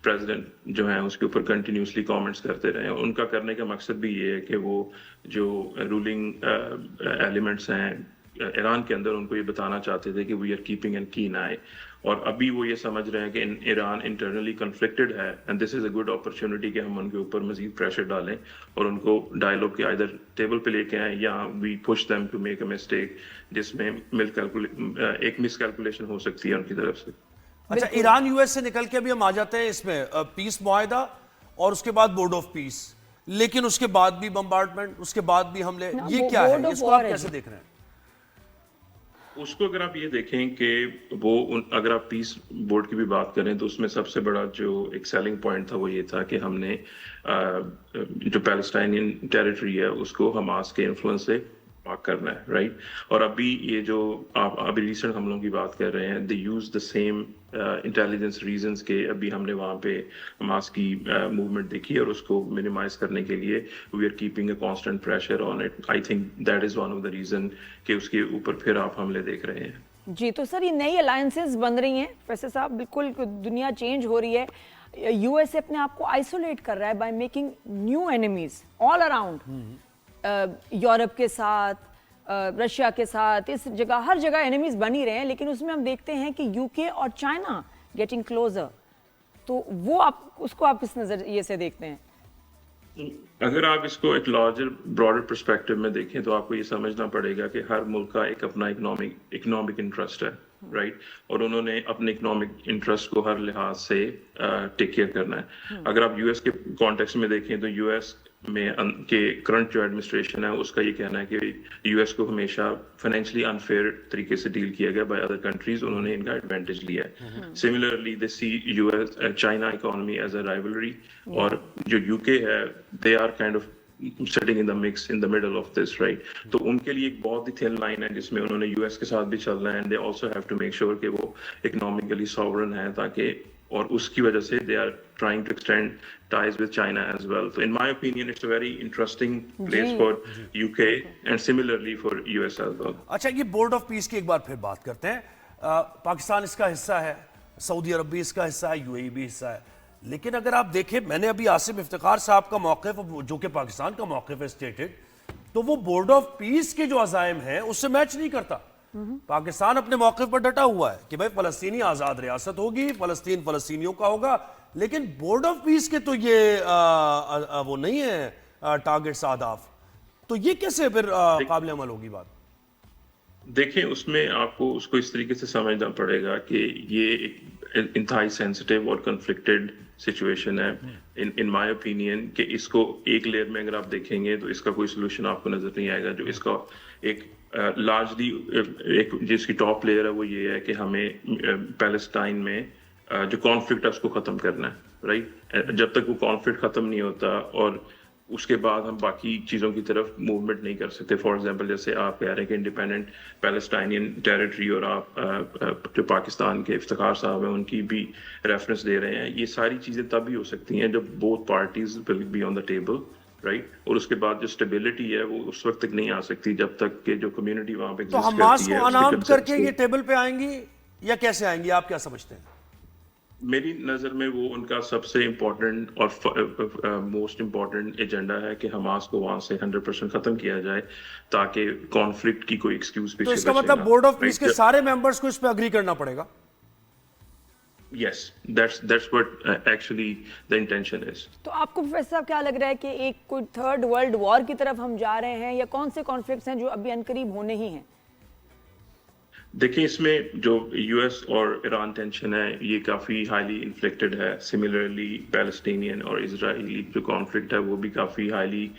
प्रेसिडेंट जो है उसके ऊपर कंटिन्यूसली कमेंट्स करते रहे। उनका करने का मकसद भी ये है कि वो जो रूलिंग एलिमेंट्स हैं ईरान के अंदर उनको ये बताना चाहते थे कि वी आर कीपिंग एन कीन आई, और अभी वो ये समझ रहे हैं कि ईरान इंटरनली कन्फ्लिक्टेड है and this is a good opportunity कि हम उनके ऊपर मजीद प्रेशर डालें और उनको डायलॉग के आइदर टेबल पे लेके आए या we push them to make a mistake जिसमें एक मिसकैलकुलेशन हो सकती है उनकी तरफ से। अच्छा, ईरान यूएस से निकल के अभी हम आ जाते हैं इसमें पीस मुआहिदा और उसके बाद बोर्ड ऑफ पीस, लेकिन उसके बाद भी बम्बार्डमेंट, उसके बाद भी हमले, ये क्या है, इसको आप कैसे देख रहे हैं? उसको अगर आप ये देखें कि वो अगर आप पीस बोर्ड की भी बात करें तो उसमें सबसे बड़ा जो एक सेलिंग पॉइंट था वो ये था कि हमने जो पैलेस्टाइनियन टेरिटरी है उसको हमास के इन्फ्लुएंस से पाक करना है, राइट। और अभी ये जो आप अभी रिसेंट हमलों की बात कर रहे हैं, they use the same intelligence reasons के अभी हमने वहाँ पे हमास की मूवमेंट देखी और उसको मिनिमाइज करने के लिए we are keeping a constant pressure on it. I think that is one of the reason कि उसके ऊपर फिर आप हमले देख रहे हैं। जी, तो सर ये नई अलायंसेस बन रही हैं, वैसे साहब बिल्कुल दुनिया चेंज हो रही है, यूएसए अपने आप को आइसोलेट कर रहा है by making new enemies all around, Europe के साथ, रशिया के साथ, इस जगह हर जगह एनिमीज बन ही रहे हैं, लेकिन उसमें हम देखते हैं कि यूके और चाइना गेटिंग क्लोजर, तो वो उसको आप किस नजरिए से देखते हैं? अगर आप इसको एक लार्जर ब्रॉडर पर्सपेक्टिव में देखें तो आपको ये समझना पड़ेगा कि हर मुल्क का एक अपना इकोनॉमिक इंटरेस्ट है, राइट, और उन्होंने अपने इकोनॉमिक इंटरेस्ट को हर लिहाज से टेक केयर करना है। अगर आप यूएस के कॉन्टेक्स्ट में देखें तो यूएस में के करंट जो एडमिनिस्ट्रेशन है उसका ये कहना है कि यूएस को हमेशा फाइनेंशियली अनफेयर तरीके से डील किया गया बाय अदर कंट्रीज, उन्होंने इनका एडवांटेज लिया है। Similarly they see US China economy as a rivalry, और जो यूके है they are kind of sitting in the mix in the middle of this, right? तो उनके लिए एक बहुत ही थिन लाइन है जिसमें उन्होंने यूएस के साथ भी चलना है, and they also have to make sure कि वो इकोनॉमिकली सॉवरन है, ताकि और उसकी वजह से they are trying to extend ties with China as well. So in my opinion, it's a very interesting place for UK and similarly for US as well. अच्छा, ये बोर्ड ऑफ पीस की एक बार फिर बात करते हैं। पाकिस्तान इसका हिस्सा है, सऊदी अरब भी इसका हिस्सा है, यूएई भी हिस्सा है, लेकिन अगर आप देखें, मैंने अभी आसिफ इफ्तिखार साहब का मौक़िफ़ जो कि पाकिस्तान का मौक़िफ़ है स्टेटेड, तो वो बोर्ड ऑफ पीस के जो अज़ाइम हैं उससे मैच नहीं करता। पाकिस्तान अपने मौक़िफ़ पर डटा हुआ है कि भाई फ़लस्तीनी आज़ाद रियासत होगी, फ़लस्तीन फ़लस्तीनियों का होगा, लेकिन बोर्ड ऑफ पीस के तो ये वो नहीं है टारगेट्स, आदाफ, तो ये कैसे फिर काबिल अमल होगी बात? देखें, उसमें आपको उसको इस तरीके से समझना पड़ेगा कि ये एक इंतहाई सेंसिटिव और कन्फ्लिक्टेड सिचुएशन है इन माय ओपिनियन, कि इसको एक लेयर में अगर आप देखेंगे तो इसका कोई सोल्यूशन आपको नजर नहीं आएगा। जो इसका एक लार्जली एक जिसकी टॉप लेयर है वो ये है कि हमें पैलेस्टाइन में जो कॉन्फ्लिक्ट है उसको ख़त्म करना है, राइट। जब तक वो कॉन्फ्लिक्ट ख़त्म नहीं होता और उसके बाद हम बाकी चीज़ों की तरफ मूवमेंट नहीं कर सकते। फॉर एग्जांपल, जैसे आप कह रहे हैं कि इंडिपेंडेंट पैलेस्टाइनियन टेरिटरी, और आप जो पाकिस्तान के इफ्तिखार साहब हैं उनकी भी रेफरेंस दे रहे हैं, ये सारी चीज़ें तभी हो सकती हैं जब both parties will be on the table, right. और उसके बाद जो स्टेबिलिटी है वो उस वक्त तक नहीं आ सकती जब तक कि जो कम्युनिटी वहाँ पे तो हमास को अनाम करके ये टेबल पे आएंगी या कैसे आएंगी, आप क्या समझते हैं? मेरी नज़र में वो उनका सबसे इम्पोर्टेंट और मोस्ट इम्पोर्टेंट एजेंडा है कि हमास को वहां से 100% खत्म किया जाए ताकि कॉन्फ्लिक्ट की कोई एक्सक्यूज पीछे तो इसका मतलब बोर्ड ऑफ पीस के सारे मेंबर्स को इस पे अग्री करना पड़ेगा? Yes, that's what actually the intention is. तो आपको प्रोफेसर साहब क्या लग रहा है कि एक कोई थर्ड वर्ल्ड वॉर की तरफ हम जा रहे हैं, या कौन से कॉन्फ्लिक्ट्स हैं जो अभी अनकरीब होने ही हैं? देखिए, इसमें जो यूएस और ईरान टेंशन है ये काफ़ी हाईली इन्फ्लिक्टेड है। सिमिलरली पैलेस्टीनियन और इजरायली जो कॉन्फ्लिक्ट है वो भी काफ़ी हाईली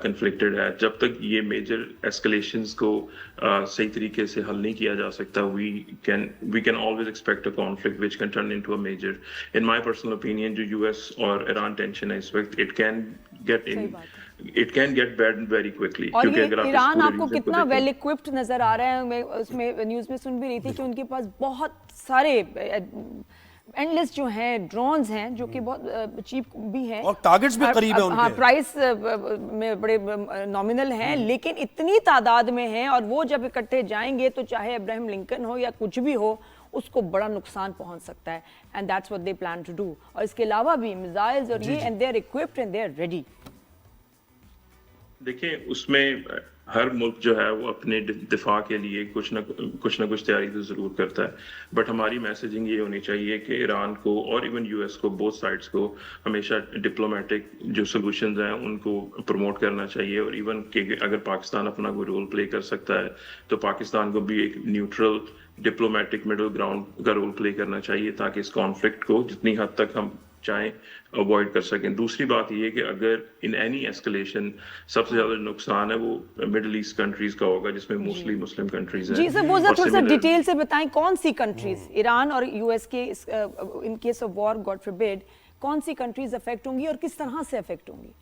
कन्फ्लिक्टेड है। जब तक ये मेजर एस्केलेशंस को सही तरीके से हल नहीं किया जा सकता, we can always expect a conflict which can turn into a major. In my personal opinion जो यूएस और ईरान टेंशन है इस वक्त, it can get bad very quickly. और ये ईरान आपको कितना वेल इक्विप्ड नजर आ रहा है? मैं उसमें न्यूज़ में सुन भी रही थी कि उनके पास बहुत सारे एंडलेस जो हैं ड्रोन्स हैं जो कि बहुत चीप भी हैं और टारगेट्स भी करीब है उनके। हाँ, प्राइस में बड़े नॉमिनल हैं, लेकिन इतनी तादाद में हैं, और वो जब इकट्ठे जाएंगे तो चाहे अब्राहम लिंकन हो या कुछ भी हो, उसको बड़ा नुकसान पहुंच सकता है। And that's what they plan to do. और इसके अलावा भी मिसाइल्स और ये, and they are equipped and they are ready. देखिए, उसमें हर मुल्क जो है वो अपने दिफा के लिए कुछ ना कुछ तैयारी तो ज़रूर करता है, बट हमारी मैसेजिंग ये होनी चाहिए कि ईरान को और इवन यूएस को, बोथ साइड्स को हमेशा डिप्लोमेटिक जो सॉल्यूशंस हैं उनको प्रमोट करना चाहिए। और इवन कि अगर पाकिस्तान अपना कोई रोल प्ले कर सकता है तो पाकिस्तान को भी एक न्यूट्रल डिप्लोमेटिक मिडिल ग्राउंड का रोल प्ले करना चाहिए, ताकि इस कॉन्फ्लिक्ट को जितनी हद तक हम चाहें अवॉइड कर सकें। दूसरी बात ये है कि अगर इन एनी एस्केलेशन सबसे ज्यादा नुकसान है वो मिडिल ईस्ट कंट्रीज का होगा, जिसमें मोस्टली मुस्लिम कंट्रीज हैं। जी सर, वो थोड़ा सा डिटेल से बताएं, कौन सी कंट्रीज, ईरान और यूएस के in case of war God forbid, कौन सी कंट्रीज अफेक्ट होंगी और किस तरह से अफेक्ट होंगी?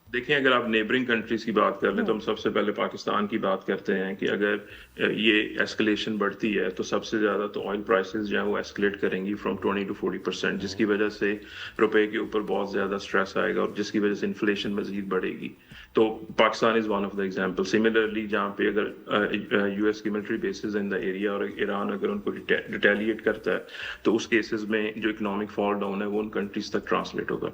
देखिए, अगर आप नेबरिंग कंट्रीज की बात कर लें तो हम सबसे पहले पाकिस्तान की बात करते हैं कि अगर ये एस्केलेशन बढ़ती है तो सबसे ज़्यादा तो ऑयल प्राइसेस जो है वो एस्केलेट करेंगी फ्रॉम 20 to 40%, जिसकी वजह से रुपए के ऊपर बहुत ज़्यादा स्ट्रेस आएगा और जिसकी वजह से इन्फ्लेशन मजीद बढ़ेगी। तो Pakistan is one of the example. Similarly जहाँ पे अगर यूएस की military bases in the area और ईरान अगर उनको रिटेलिएट करता है तो उस केसेस में जो इकोनॉमिक फॉल डाउन है वो उन कंट्रीज तक ट्रांसलेट होगा।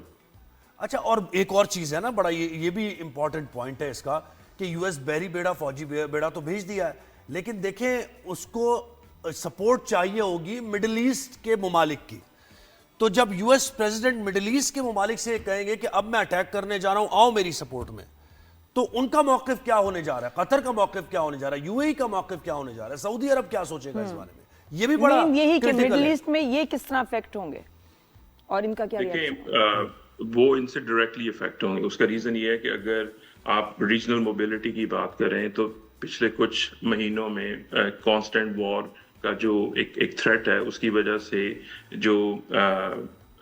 अच्छा, और एक और चीज है ना, बड़ा ये भी इंपॉर्टेंट पॉइंट है इसका कि यूएस बहरी बेड़ा, फौजी बेड़ा तो भेज दिया है, लेकिन देखें उसको सपोर्ट चाहिए होगी मिडिल ईस्ट के ममालिक की। तो जब यूएस प्रेसिडेंट मिडिल ईस्ट के ममालिक से कहेंगे कि अब मैं अटैक करने जा रहा हूं, आओ मेरी सपोर्ट में, तो उनका मौकिफ क्या होने जा रहा है? कतर का मौकिफ क्या होने जा रहा है? यूएई का मौकिफ क्या होने जा रहा है? सऊदी अरब क्या सोचेगा इस बारे में? ये भी बड़ा यही कि मिडिल ईस्ट में ये किस तरह अफेक्ट होंगे और इनका क्या रिएक्शन? वो इनसे डायरेक्टली इफेक्ट होंगे। उसका रीजन ये है कि अगर आप रीजनल मोबिलिटी की बात करें तो पिछले कुछ महीनों में कांस्टेंट वॉर का जो एक थ्रेट है उसकी वजह से जो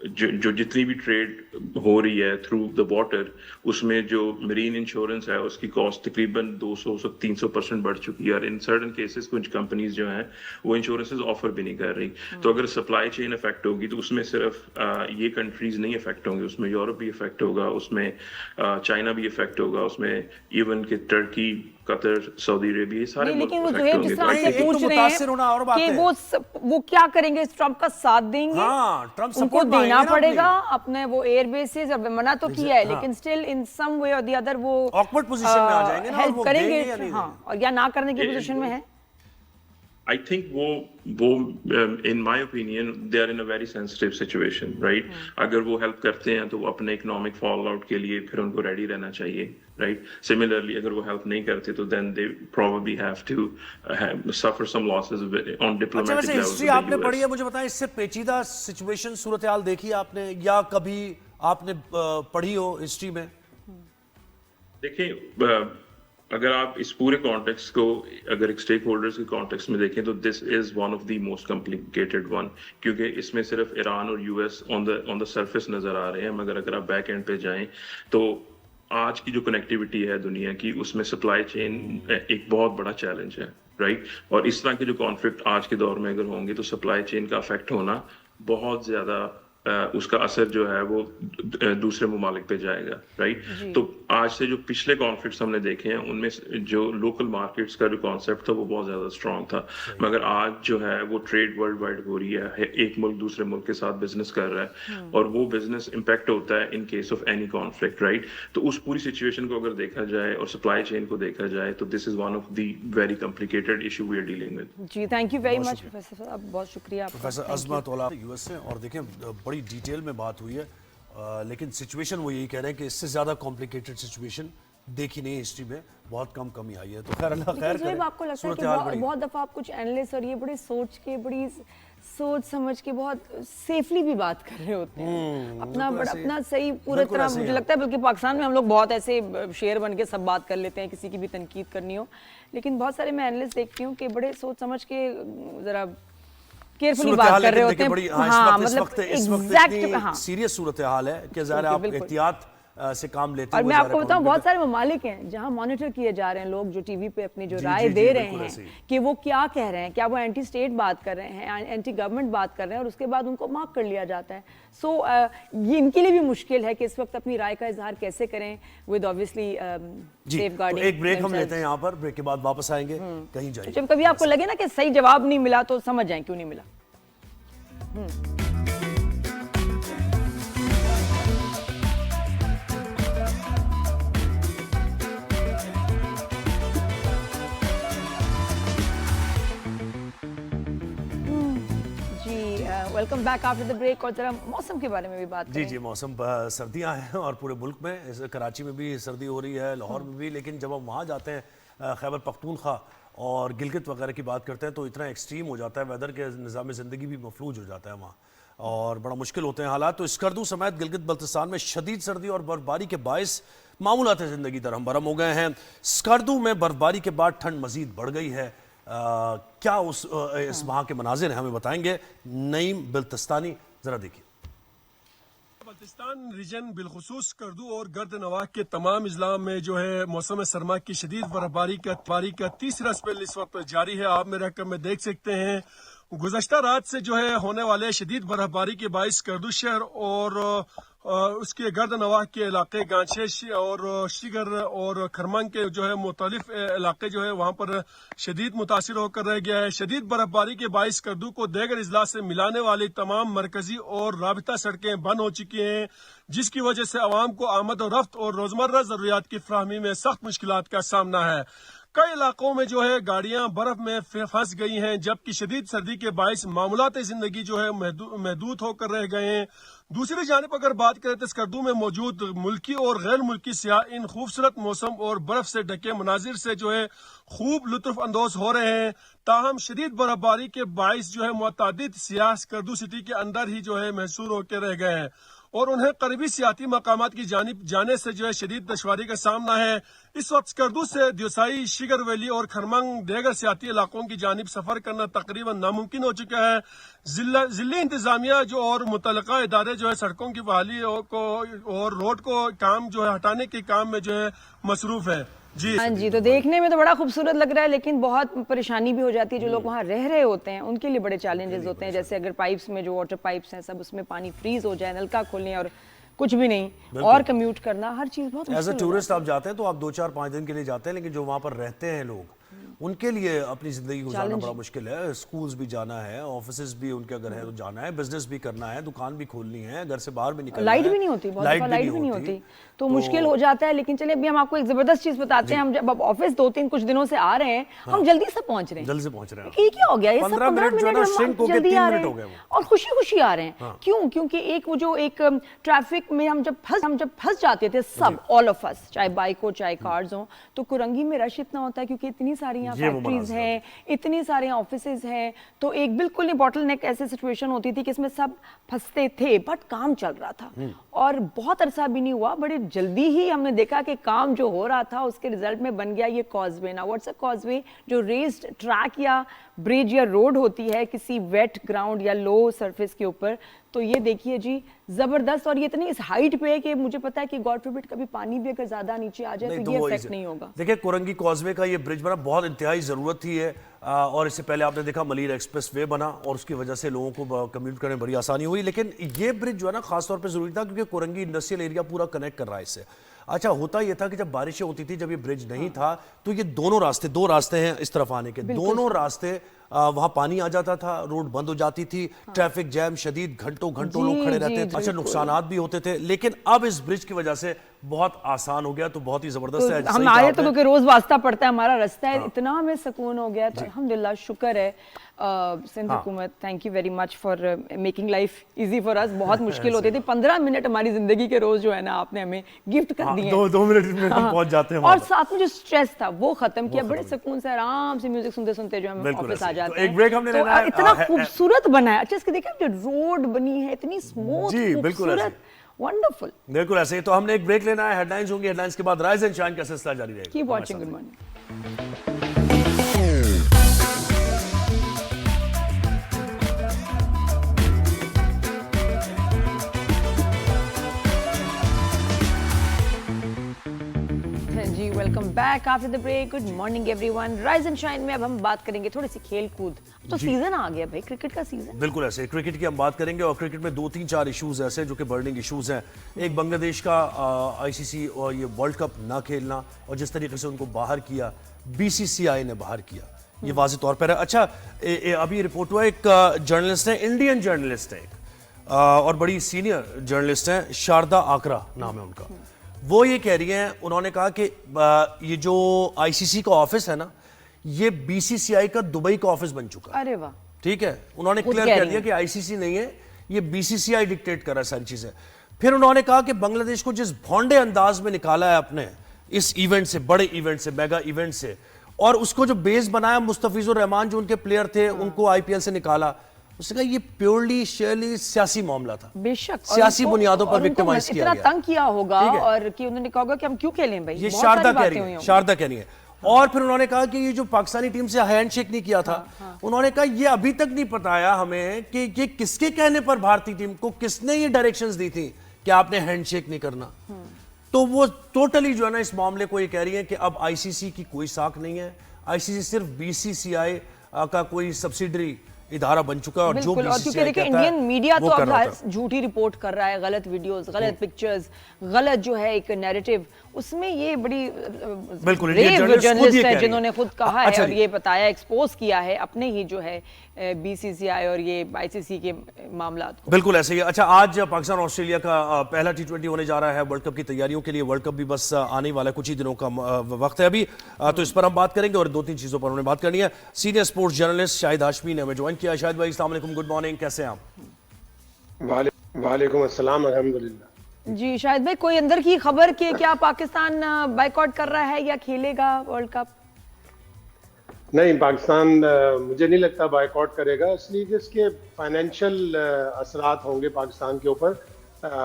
जितनी भी ट्रेड हो रही है थ्रू द वाटर, उसमें जो मरीन इंश्योरेंस है उसकी कॉस्ट तकरीबन 200-300% बढ़ चुकी है। और इन सर्टन केसेस कुछ कंपनीज जो हैं वो इंश्योरेंसेस ऑफर भी नहीं कर रही। तो अगर सप्लाई चेन इफेक्ट होगी तो उसमें सिर्फ ये कंट्रीज नहीं इफेक्ट होंगे, उसमें यूरोप भी इफेक्ट होगा, उसमें चाइना भी इफेक्ट होगा, उसमें इवन के टर्की, कतर, सऊदी अरेबिया, ये सारे लेकिन वो जो जिस तरह से पूछ रहे हैं कि वो क्या करेंगे, ट्रंप का साथ देंगे? हाँ, ट्रंप उनको देना पड़ेगा अपने वो एयर बेसेस, और मना तो किया है लेकिन स्टिल इन सम वे और द अदर वो ऑकवर्ड पोजीशन में आ जाएंगे ना, हेल्प करेंगे। हाँ, और या ना करने की पोजीशन में है। I think वो in my opinion they are in a very sensitive situation, right? अगर वो हेल्प करते हैं तो वो अपने इकोनॉमिक फॉल आउट के लिए फिर उनको रेडी रहना चाहिए, right? Similarly अगर वो हेल्प नहीं करते तो then they probably have to suffer some losses on diplomatic अच्छा, levels. हिस्ट्री आपने पढ़ी है, मुझे बताएं इससे पेचीदा सिचुएशन, सूरत हाल देखी आपने या कभी आपने पढ़ी हो हिस्ट्री में? देखिए, अगर आप इस पूरे कॉन्टेक्स्ट को अगर एक स्टेक होल्डर्स के कॉन्टेक्स्ट में देखें तो this is one of the most complicated one, क्योंकि इसमें सिर्फ ईरान और यूएस ऑन द सरफेस नजर आ रहे हैं, मगर अगर आप बैक एंड पे जाएं तो आज की जो कनेक्टिविटी है दुनिया की उसमें सप्लाई चेन एक बहुत बड़ा चैलेंज है, राइट? और इस तरह के जो कॉन्फ्लिक्ट आज के दौर में अगर होंगे तो सप्लाई चेन का अफेक्ट होना बहुत ज्यादा उसका असर जो है वो दूसरे ममालिक पे जाएगा, राइट। तो आज से जो पिछले कॉन्फ्लिक्ट्स हमने देखे हैं उनमें जो लोकल मार्केट्स का जो कॉन्सेप्ट था वो बहुत ज़्यादा स्ट्रॉन्ग था, मगर आज जो है वो ट्रेड वर्ल्ड वाइड हो रही है, एक मुल्क दूसरे मुल्क के साथ बिजनेस कर रहा है और वो बिजनेस इम्पैक्ट होता है in case of any conflict, right. तो उस पूरी सिचुएशन को अगर देखा जाए और सप्लाई चेन को देखा जाए तो this is one of the very complicated issue we are dealing with. जी thank you very much professor साहब, बहुत शुक्रिया आपका। प्रोफेसर अजमत औला यूएस से, और देखें बड़ी डिटेल में बात हुई है, लेकिन सिचुएशन वो यही कह रहे हैं कि इससे ज़्यादा कॉम्प्लिकेटेड सिचुएशन देखी नहीं हिस्ट्री में, बहुत कमी आई है। तो खैर अल्लाह खैर करे। आपको लगता है कि बहुत दफ़ा आप कुछ एनालिस्ट और ये बड़ी सोच समझ के बहुत सेफली भी बात कर रहे होते हैं, अपना सही पूरी तरह, मुझे लगता है बल्कि पाकिस्तान में हम लोग बहुत ऐसे शेर बन के सब बात कर लेते हैं, किसी की भी तनकीद करनी हो, लेकिन बहुत सारे मैं एनालिस्ट देखती हूँ कि बड़े सोच समझ के जरा केयरफुली बात कर रहे होते हैं। हाँ, मतलब एग्जैक्ट सीरियस सूरत हाल है कि ज़रा आप एहतियात से काम लेते हैं। और मैं आपको बताऊं बहुत सारे ममालिक हैं जहां मॉनिटर किए जा रहे हैं लोग जो टीवी पे अपनी जो राय दे रहे हैं कि वो क्या कह रहे हैं, क्या वो एंटी स्टेट बात कर रहे हैं, एंटी गवर्नमेंट बात कर रहे हैं, और उसके बाद उनको मार्क कर लिया जाता है। सो ये इनके लिए भी मुश्किल है कि इस वक्त अपनी राय का इजहार कैसे करें विद ऑब्वियसली सेफगार्डिंग। एक ब्रेक हम लेते हैं यहाँ पर, ब्रेक के बाद वापस आएंगे। कहीं जाइए। जब कभी आपको लगे ना कि सही जवाब नहीं मिला तो समझ जाए क्यों नहीं मिला। Welcome back after the break. और जरा मौसम के बारे में भी बात करें। जी मौसम, सर्दियां हैं और पूरे मुल्क में, कराची में भी सर्दी हो रही है, लाहौर में भी, लेकिन जब हम वहाँ जाते हैं खैबर पख्तूनख्वा और गिलगित वगैरह की बात करते हैं तो इतना एक्सट्रीम हो जाता है वेदर के, निज़ाम ज़िंदगी भी मफलूज हो जाता है वहाँ और बड़ा मुश्किल होते हैं हालात। तो स्कर्दू समेत गिलगित बल्तिस्तान में शदीद सर्दी और बर्फबारी के बायस मामूलात ज़िंदगी दरहम बरम हो गए हैं। स्कर्दू में बर्फबारी के बाद ठंड मजीद बढ़ गई है। क्या इस वहाँ के मनाजिर हैं, हमें बताएंगे नईम बिल्तिस्तानी, जरा देखिए। बल्तिस्तान रीजन बिलखुसूस स्कर्दू और गर्द नवाह के तमाम इजला में जो है मौसम सरमा की शदीद बर्फबारी का तीसरा स्पेल इस वक्त जारी है। आप मेरे रकम में देख सकते हैं गुज़श्ता रात से जो है होने वाले शदीद बर्फबारी के बाइस स्कर्दू शहर और उसके गर्द नवाह के इलाके गांचे और शिगर और खरमंग के जो है मुख्तलिफ इलाके जो है वहाँ पर शदीद मुतासिर होकर रह गया है। शदीद बर्फबारी के बाइस स्कर्दू को देगर अजला से मिलाने वाली तमाम मरकजी और राबिता सड़कें बंद हो चुकी हैं, जिसकी वजह से आवाम को आमद और रफ्त और रोजमर्रा जरूरियात की फराहमी में सख्त मुश्किलात का सामना है। कई इलाकों में जो है गाड़ियां बर्फ में फंस गई हैं, जबकि शदीद सर्दी के बायस मामूलात जिंदगी जो है महदूद होकर रह गए हैं। दूसरी जानिब अगर बात करें तो स्कर्दू में मौजूद मुल्की और गैर मुल्की सियाह इन खूबसूरत मौसम और बर्फ से ढके मनाजिर से जो है खूब लुत्फ अंदोज हो रहे हैं। ताहम शदीद बर्फबारी के बायस जो है मुतअद्दिद सियाह स्कर्दू सिटी के अंदर ही जो है महसूर होकर रह गए हैं और उन्हें करीबी सियाती मकामात की जानिब जाने से जो है शदीद दुश्वारी का सामना है। इस वक्त स्कर्दू से दियोसाई, शिगर वैली और खरमंग देगर सियाती इलाकों की जानिब सफर करना तकरीबन नामुमकिन हो चुका है। जिली इंतजामिया जो और मुतल्लिका इदारे जो है सड़कों की बहाली को और रोड को काम जो है हटाने के काम में जो है मसरूफ है। जी हाँ जी, तो देखने में तो बड़ा खूबसूरत लग रहा है, लेकिन बहुत परेशानी भी हो जाती है। जो लोग वहाँ रह रहे होते हैं उनके लिए बड़े चैलेंजेस होते हैं, जैसे अगर पाइप्स में जो वाटर पाइप्स हैं सब उसमें पानी फ्रीज हो जाए, नलका खोलने और कुछ भी नहीं और कम्यूट करना, हर चीज बहुत एज ए टूरिस्ट आप जाते हैं तो आप 2-4-5 दिन के लिए जाते हैं, लेकिन जो वहाँ पर रहते हैं लोग उनके लिए अपनी जिंदगी गुजारना बड़ा मुश्किल है। स्कूल्स भी जाना है, ऑफिसेज भी उनके अगर है तो जाना है, बिजनेस भी करना है, दुकान भी खोलनी है, घर से बाहर भी निकलना है, लाइट भी नहीं होती, बहुत दफा लाइट भी नहीं होती, तो मुश्किल हो जाता है। लेकिन चलिए अभी हम आपको एक जबरदस्त चीज बताते हैं। हम जब ऑफिस 2-3 कुछ दिनों से आ रहे हैं, हम जल्दी से पहुंच रहे हैं, जल्दी से पहुंच रहे हैं। ये क्या हो गया, ये सब 15 मिनट जो है ना श्रिंक हो गए, 3 मिनट हो गए और खुशी खुशी आ रहे हैं। क्यों? क्योंकि एक वो जो एक ट्रैफिक में हम जब फंस जाते थे सब, ऑल ऑफ अस, चाहे बाइक हो चाहे कार्स हो, तो कुरंगी में रश इतना होता है क्योंकि इतनी सारी यहाँ फैक्ट्रीज हैं, इतनी सारे ऑफिसेज हैं, तो एक बिल्कुल नहीं बॉटल नेक ऐसी सिचुएशन होती थी कि इसमें सब फंसते थे, बट काम चल रहा था और बहुत अरसा भी नहीं हुआ, बड़े जल्दी ही हमने देखा कि काम जो हो रहा था उसके रिजल्ट में बन गया ये कॉजवे। ना व्हाट्स अ कॉजवे, जो रेस्ड ट्रैक या ब्रिज या रोड होती है किसी वेट ग्राउंड या लो सरफेस के ऊपर, तो ये देखिए जी जबरदस्त, और ये इतनी इस हाइट पे है कि मुझे पता है कि गॉड फॉरबिड कभी पानी भी अगर ज्यादा नीचे आ जाए तो ये इफेक्ट नहीं होगा। देखिए कुरंगी कॉजवे का ये ब्रिज बना बहुत इंतहाई जरूरत ही है। और इससे पहले आपने देखा मलीर एक्सप्रेस वे बना और उसकी वजह से लोगों को कम्यूट करने में बड़ी आसानी हुई। लेकिन ये ब्रिज जो है ना खासतौर पे जरूरी था क्योंकि कोरंगी इंडस्ट्रियल एरिया पूरा कनेक्ट कर रहा है इससे। अच्छा, होता यह था कि जब बारिशें होती थी, जब ये ब्रिज नहीं था, तो ये दोनों रास्ते, दो रास्ते हैं इस तरफ आने के, दोनों रास्ते वहां पानी आ जाता था, रोड बंद हो जाती थी, ट्रैफिक जैम शदीद, घंटों घंटों लोग खड़े रहते थे। अच्छा, नुकसानात भी होते थे, लेकिन अब इस ब्रिज की वजह से बहुत आसान हो गया, तो बहुत ही जबरदस्त है। हम आए तो क्योंकि रोज वास्ता पड़ता है, हमारा रास्ता है, इतना हमें सुकून हो गया, तो अल्हम्दुलिल्लाह, शुक्र है सिंध हुकूमत, thank you very much for making life easy for us. बहुत मुश्किल होती थी, 15 मिनट हमारी जिंदगी के रोज जो है ना आपने हमें गिफ्ट कर दिए। 2 मिनट में हम पहुंच जाते हैं और साथ में जो स्ट्रेस था वो खत्म किया, बड़े सुकून से आराम से म्यूजिक सुनते सुनते जो हम ऑफिस आ जाते हैं। एक ब्रेक हमने लेना है। इतना खूबसूरत बना है। अच्छा, इसके देखिए जो रोड बनी है इतनी स्मूथ, खूबसूरत, वंडरफुल। बिल्कुल ऐसे ही। तो हमने एक ब्रेक लेना है, हेडलाइंस होंगी, हेडलाइंस के बाद राइज एंड शाइन का सिलसिला जारी रहेगा। Keep watching, good morning. जी, welcome back after the break. Good morning everyone. Rise and shine में अब हम बात करेंगे थोड़ी सी खेल कूद। तो सीजन आ गया भाई, क्रिकेट का सीजन। बिल्कुल ऐसे, क्रिकेट की हम बात करेंगे और क्रिकेट में 2-3-4 इश्यूज ऐसे जो कि बर्निंग इश्यूज हैं। एक बांग्लादेश का आईसीसी और ये वर्ल्ड कप ना खेलना और जिस तरीके से उनको बाहर किया, बीसीसीआई ने बाहर किया, ये वाज़ेह तौर पर है। अच्छा, अभी रिपोर्ट हुआ एक जर्नलिस्ट है, इंडियन जर्नलिस्ट है और बड़ी सीनियर जर्नलिस्ट है, शारदा आकरा नाम है उनका। वो ये कह रही हैं, उन्होंने कहा कि ये जो आईसीसी का ऑफिस है ना, ये बीसीसीआई का दुबई का ऑफिस बन चुका है। अरे वाह, ठीक है, उन्होंने क्लियर कर दिया कि आईसीसी नहीं है, ये बीसीसीआई डिक्टेट कर रहा है सारी चीजें। फिर उन्होंने कहा कि बांग्लादेश को जिस भौंडे अंदाज में निकाला है अपने इस इवेंट से, बड़े इवेंट से, मेगा इवेंट से, और उसको जो बेस बनाया, मुस्तफिजुर रहमान जो उनके प्लेयर थे उनको आईपीएल से निकाला, उसने कहा ये प्योरली शेयरली सियासी मामला था। बेशक सियासी बुनियादों पर विक्टिमाइज किया गया, इतना तंग किया होगा और कि उन्होंने कहा होगा कि हम क्यों खेलें भाई। ये शारदा कह रही है, शारदा कह रही है। और फिर उन्होंने कहा कि ये जो पाकिस्तानी टीम से हैंडशेक नहीं किया था, उन्होंने कहा ये अभी तक नहीं बताया हमें कि ये किसके कहने पर भारतीय टीम को किसने ये डायरेक्शंस दी थी कि आपने हैंडशेक नहीं करना। तो वो टोटली जो है ना इस मामले को ये कह रही है कि अब आईसीसी की कोई साख नहीं है, आईसीसी सिर्फ बीसीसीआई का कोई सब्सिडरी इदारा बन चुका है। और जो क्योंकि देखिए इंडियन मीडिया तो अब झूठी रिपोर्ट कर रहा है, गलत वीडियोस, गलत पिक्चर्स, गलत जो है एक नैरेटिव, उसमें ये बड़ी बिल्कुल जर्नलिस्ट है जिन्होंने खुद कहा है और ये बताया, एक्सपोज किया है अपने ही जो है बीसीसीआई और ये आईसीसी के मामलात को। बिल्कुल ऐसे ही। अच्छा, आज पाकिस्तान ऑस्ट्रेलिया का पहला T20 होने जा रहा है वर्ल्ड कप की तैयारियों के लिए। वर्ल्ड कप भी बस आने वाला है, कुछ ही दिनों का वक्त है अभी, तो इस पर हम बात करेंगे और 2-3 चीजों पर हमने बात करनी है। Senior sports journalist Shahid Hashmi ने हमें ज्वाइन किया। शाहिद भाई अस्सलाम वालेकुम, गुड मॉर्निंग, कैसे हैं आप? वालेकुम अस्सलाम, अल्हम्दुलिल्लाह। जी शाहिद भाई, कोई अंदर की खबर कि क्या पाकिस्तान बायकॉट कर रहा है या खेलेगा वर्ल्ड कप? नहीं, पाकिस्तान मुझे नहीं लगता बायकॉट करेगा, इसलिए कि इसके फाइनेंशियल असरात होंगे पाकिस्तान के ऊपर।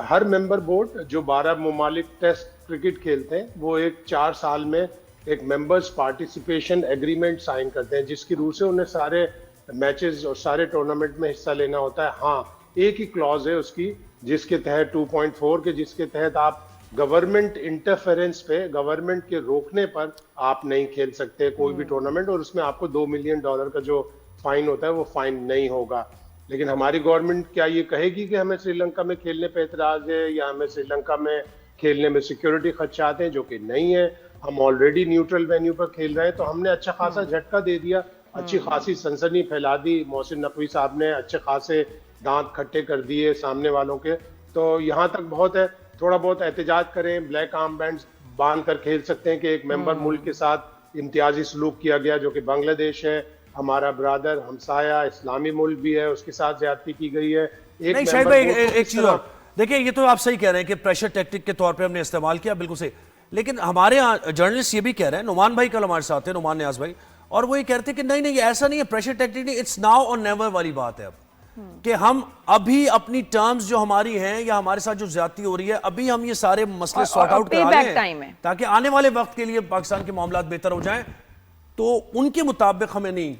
हर मेंबर बोर्ड जो 12 ममालिक टेस्ट क्रिकेट खेलते हैं, वो एक 4 साल में एक मेंबर्स पार्टिसिपेशन एग्रीमेंट साइन करते हैं, जिसकी रूह से उन्हें सारे मैचेस और सारे टूर्नामेंट में हिस्सा लेना होता है। हाँ, एक ही क्लॉज है उसकी जिसके तहत 2.4 के, जिसके तहत आप गवर्नमेंट इंटरफेरेंस पे, गवर्नमेंट के रोकने पर आप नहीं खेल सकते कोई भी टूर्नामेंट, और उसमें आपको $2 मिलियन का जो फाइन होता है वो फाइन नहीं होगा। लेकिन हमारी गवर्नमेंट क्या ये कहेगी कि हमें श्रीलंका में खेलने पे एतराज है या हमें श्रीलंका में खेलने में सिक्योरिटी खदशात हैं? जो कि नहीं है। हम ऑलरेडी न्यूट्रल वेन्यू पर खेल रहे हैं, तो हमने अच्छा खासा झटका दे दिया, अच्छी खासी सनसनी फैला दी। मोहसिन नकवी साहब ने अच्छे खासे दांत खट्टे कर दिए सामने वालों के। तो यहाँ तक बहुत है, थोड़ा बहुत एहतजाज करें, ब्लैक आर्म बैंड्स बांध कर खेल सकते हैं कि एक मेंबर मुल्क के साथ इम्तियाजी सलूक किया गया, जो कि बांग्लादेश है, हमारा ब्रदर हमसाया इस्लामी मुल्क भी है, उसके साथ ज्यादती की गई है। नहीं शाहिद भाई, एक चीज और देखिए, ये तो आप सही कह रहे हैं कि प्रेशर टैक्टिक के तौर पे हमने इस्तेमाल किया, बिल्कुल सही। लेकिन हमारे यहाँ जर्नलिस्ट ये भी कह रहे हैं, नुमान भाई कल हमारे साथ थे, नुमान न्याज भाई, और वो ये कहते हैं कि नहीं नहीं ऐसा नहीं है, प्रेशर टैक्टिक नहीं, इट्स नाउ और नेवर वाली बात है अब, कि हम अभी अपनी टर्म्स जो हमारी हैं या हमारे साथ जो ज्यादती हो रही है, अभी हम ये सारे मसले सॉर्ट आउट करा लें ताकि आने वाले वक्त के लिए पाकिस्तान के मामलात बेहतर हो जाएं, तो उनके मुताबिक हमें नहीं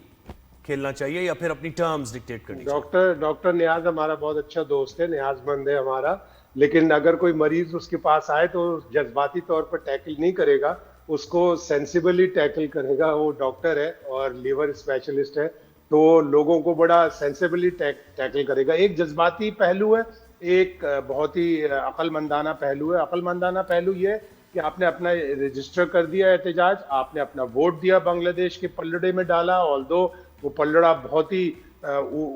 खेलना चाहिए या फिर अपनी टर्म्स डिक्टेट करनी चाहिए। डॉक्टर नियाज हमारा बहुत अच्छा दोस्त है, नियाजमंद है हमारा, लेकिन अगर कोई मरीज उसके पास आए तो जज्बाती तौर पर टैकल नहीं करेगा, उसको सेंसिबली टैकल करेगा। वो डॉक्टर है और लीवर स्पेशलिस्ट है, तो लोगों को बड़ा सेंसिबली टैकल करेगा। एक जज्बाती पहलू है, एक बहुत ही अक्लमंदाना पहलू है। अक्लमंदाना पहलू ये कि आपने अपना रजिस्टर कर दिया एहतजाज, आपने अपना वोट दिया, बांग्लादेश के पलड़े में डाला, ऑल्दो वो पलड़ा बहुत ही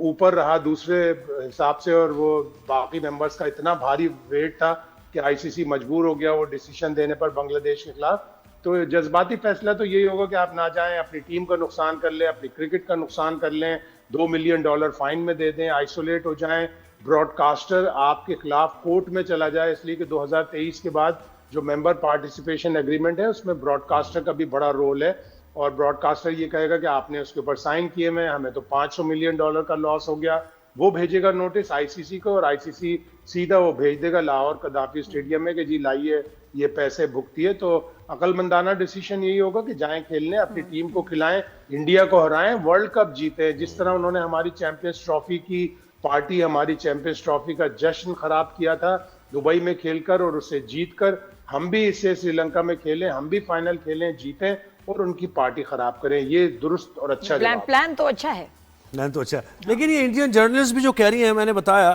ऊपर रहा दूसरे हिसाब से, और वो बाकी मेंबर्स का इतना भारी वेट था कि आईसीसी मजबूर हो गया वो डिसीजन देने पर बांग्लादेश के खिलाफ। तो जज्बाती फैसला तो यही होगा कि आप ना जाएं, अपनी टीम का नुकसान कर लें, अपनी क्रिकेट का नुकसान कर लें, $2 मिलियन फाइन में दे दें, आइसोलेट हो जाएं, ब्रॉडकास्टर आपके खिलाफ कोर्ट में चला जाए, इसलिए कि 2023 के बाद जो मेंबर पार्टिसिपेशन एग्रीमेंट है उसमें ब्रॉडकास्टर का भी बड़ा रोल है, और ब्रॉडकास्टर ये कहेगा कि आपने उसके ऊपर साइन किए में हमें तो $500 मिलियन का लॉस हो गया। वो भेजेगा नोटिस आईसीसी को, और आईसीसी सीधा वो भेज देगा लाहौर कदाफी स्टेडियम में कि जी लाइए ये पैसे भुगतिए। तो अकलमंदाना डिसीजन यही होगा कि जाएं खेलने, अपनी टीम को खिलाएं, इंडिया को हराएं, वर्ल्ड कप जीते। जिस तरह उन्होंने हमारी चैंपियंस ट्रॉफी की पार्टी, हमारी चैंपियंस ट्रॉफी का जश्न खराब किया था दुबई में खेलकर और उसे जीतकर, हम भी इसे श्रीलंका में खेलें, हम भी फाइनल खेलें, जीतें और उनकी पार्टी खराब करें। ये दुरुस्त और अच्छा प्लान तो अच्छा है, प्लान तो अच्छा है। लेकिन ये इंडियन जर्नलिस्ट भी जो कह रही हैं, मैंने बताया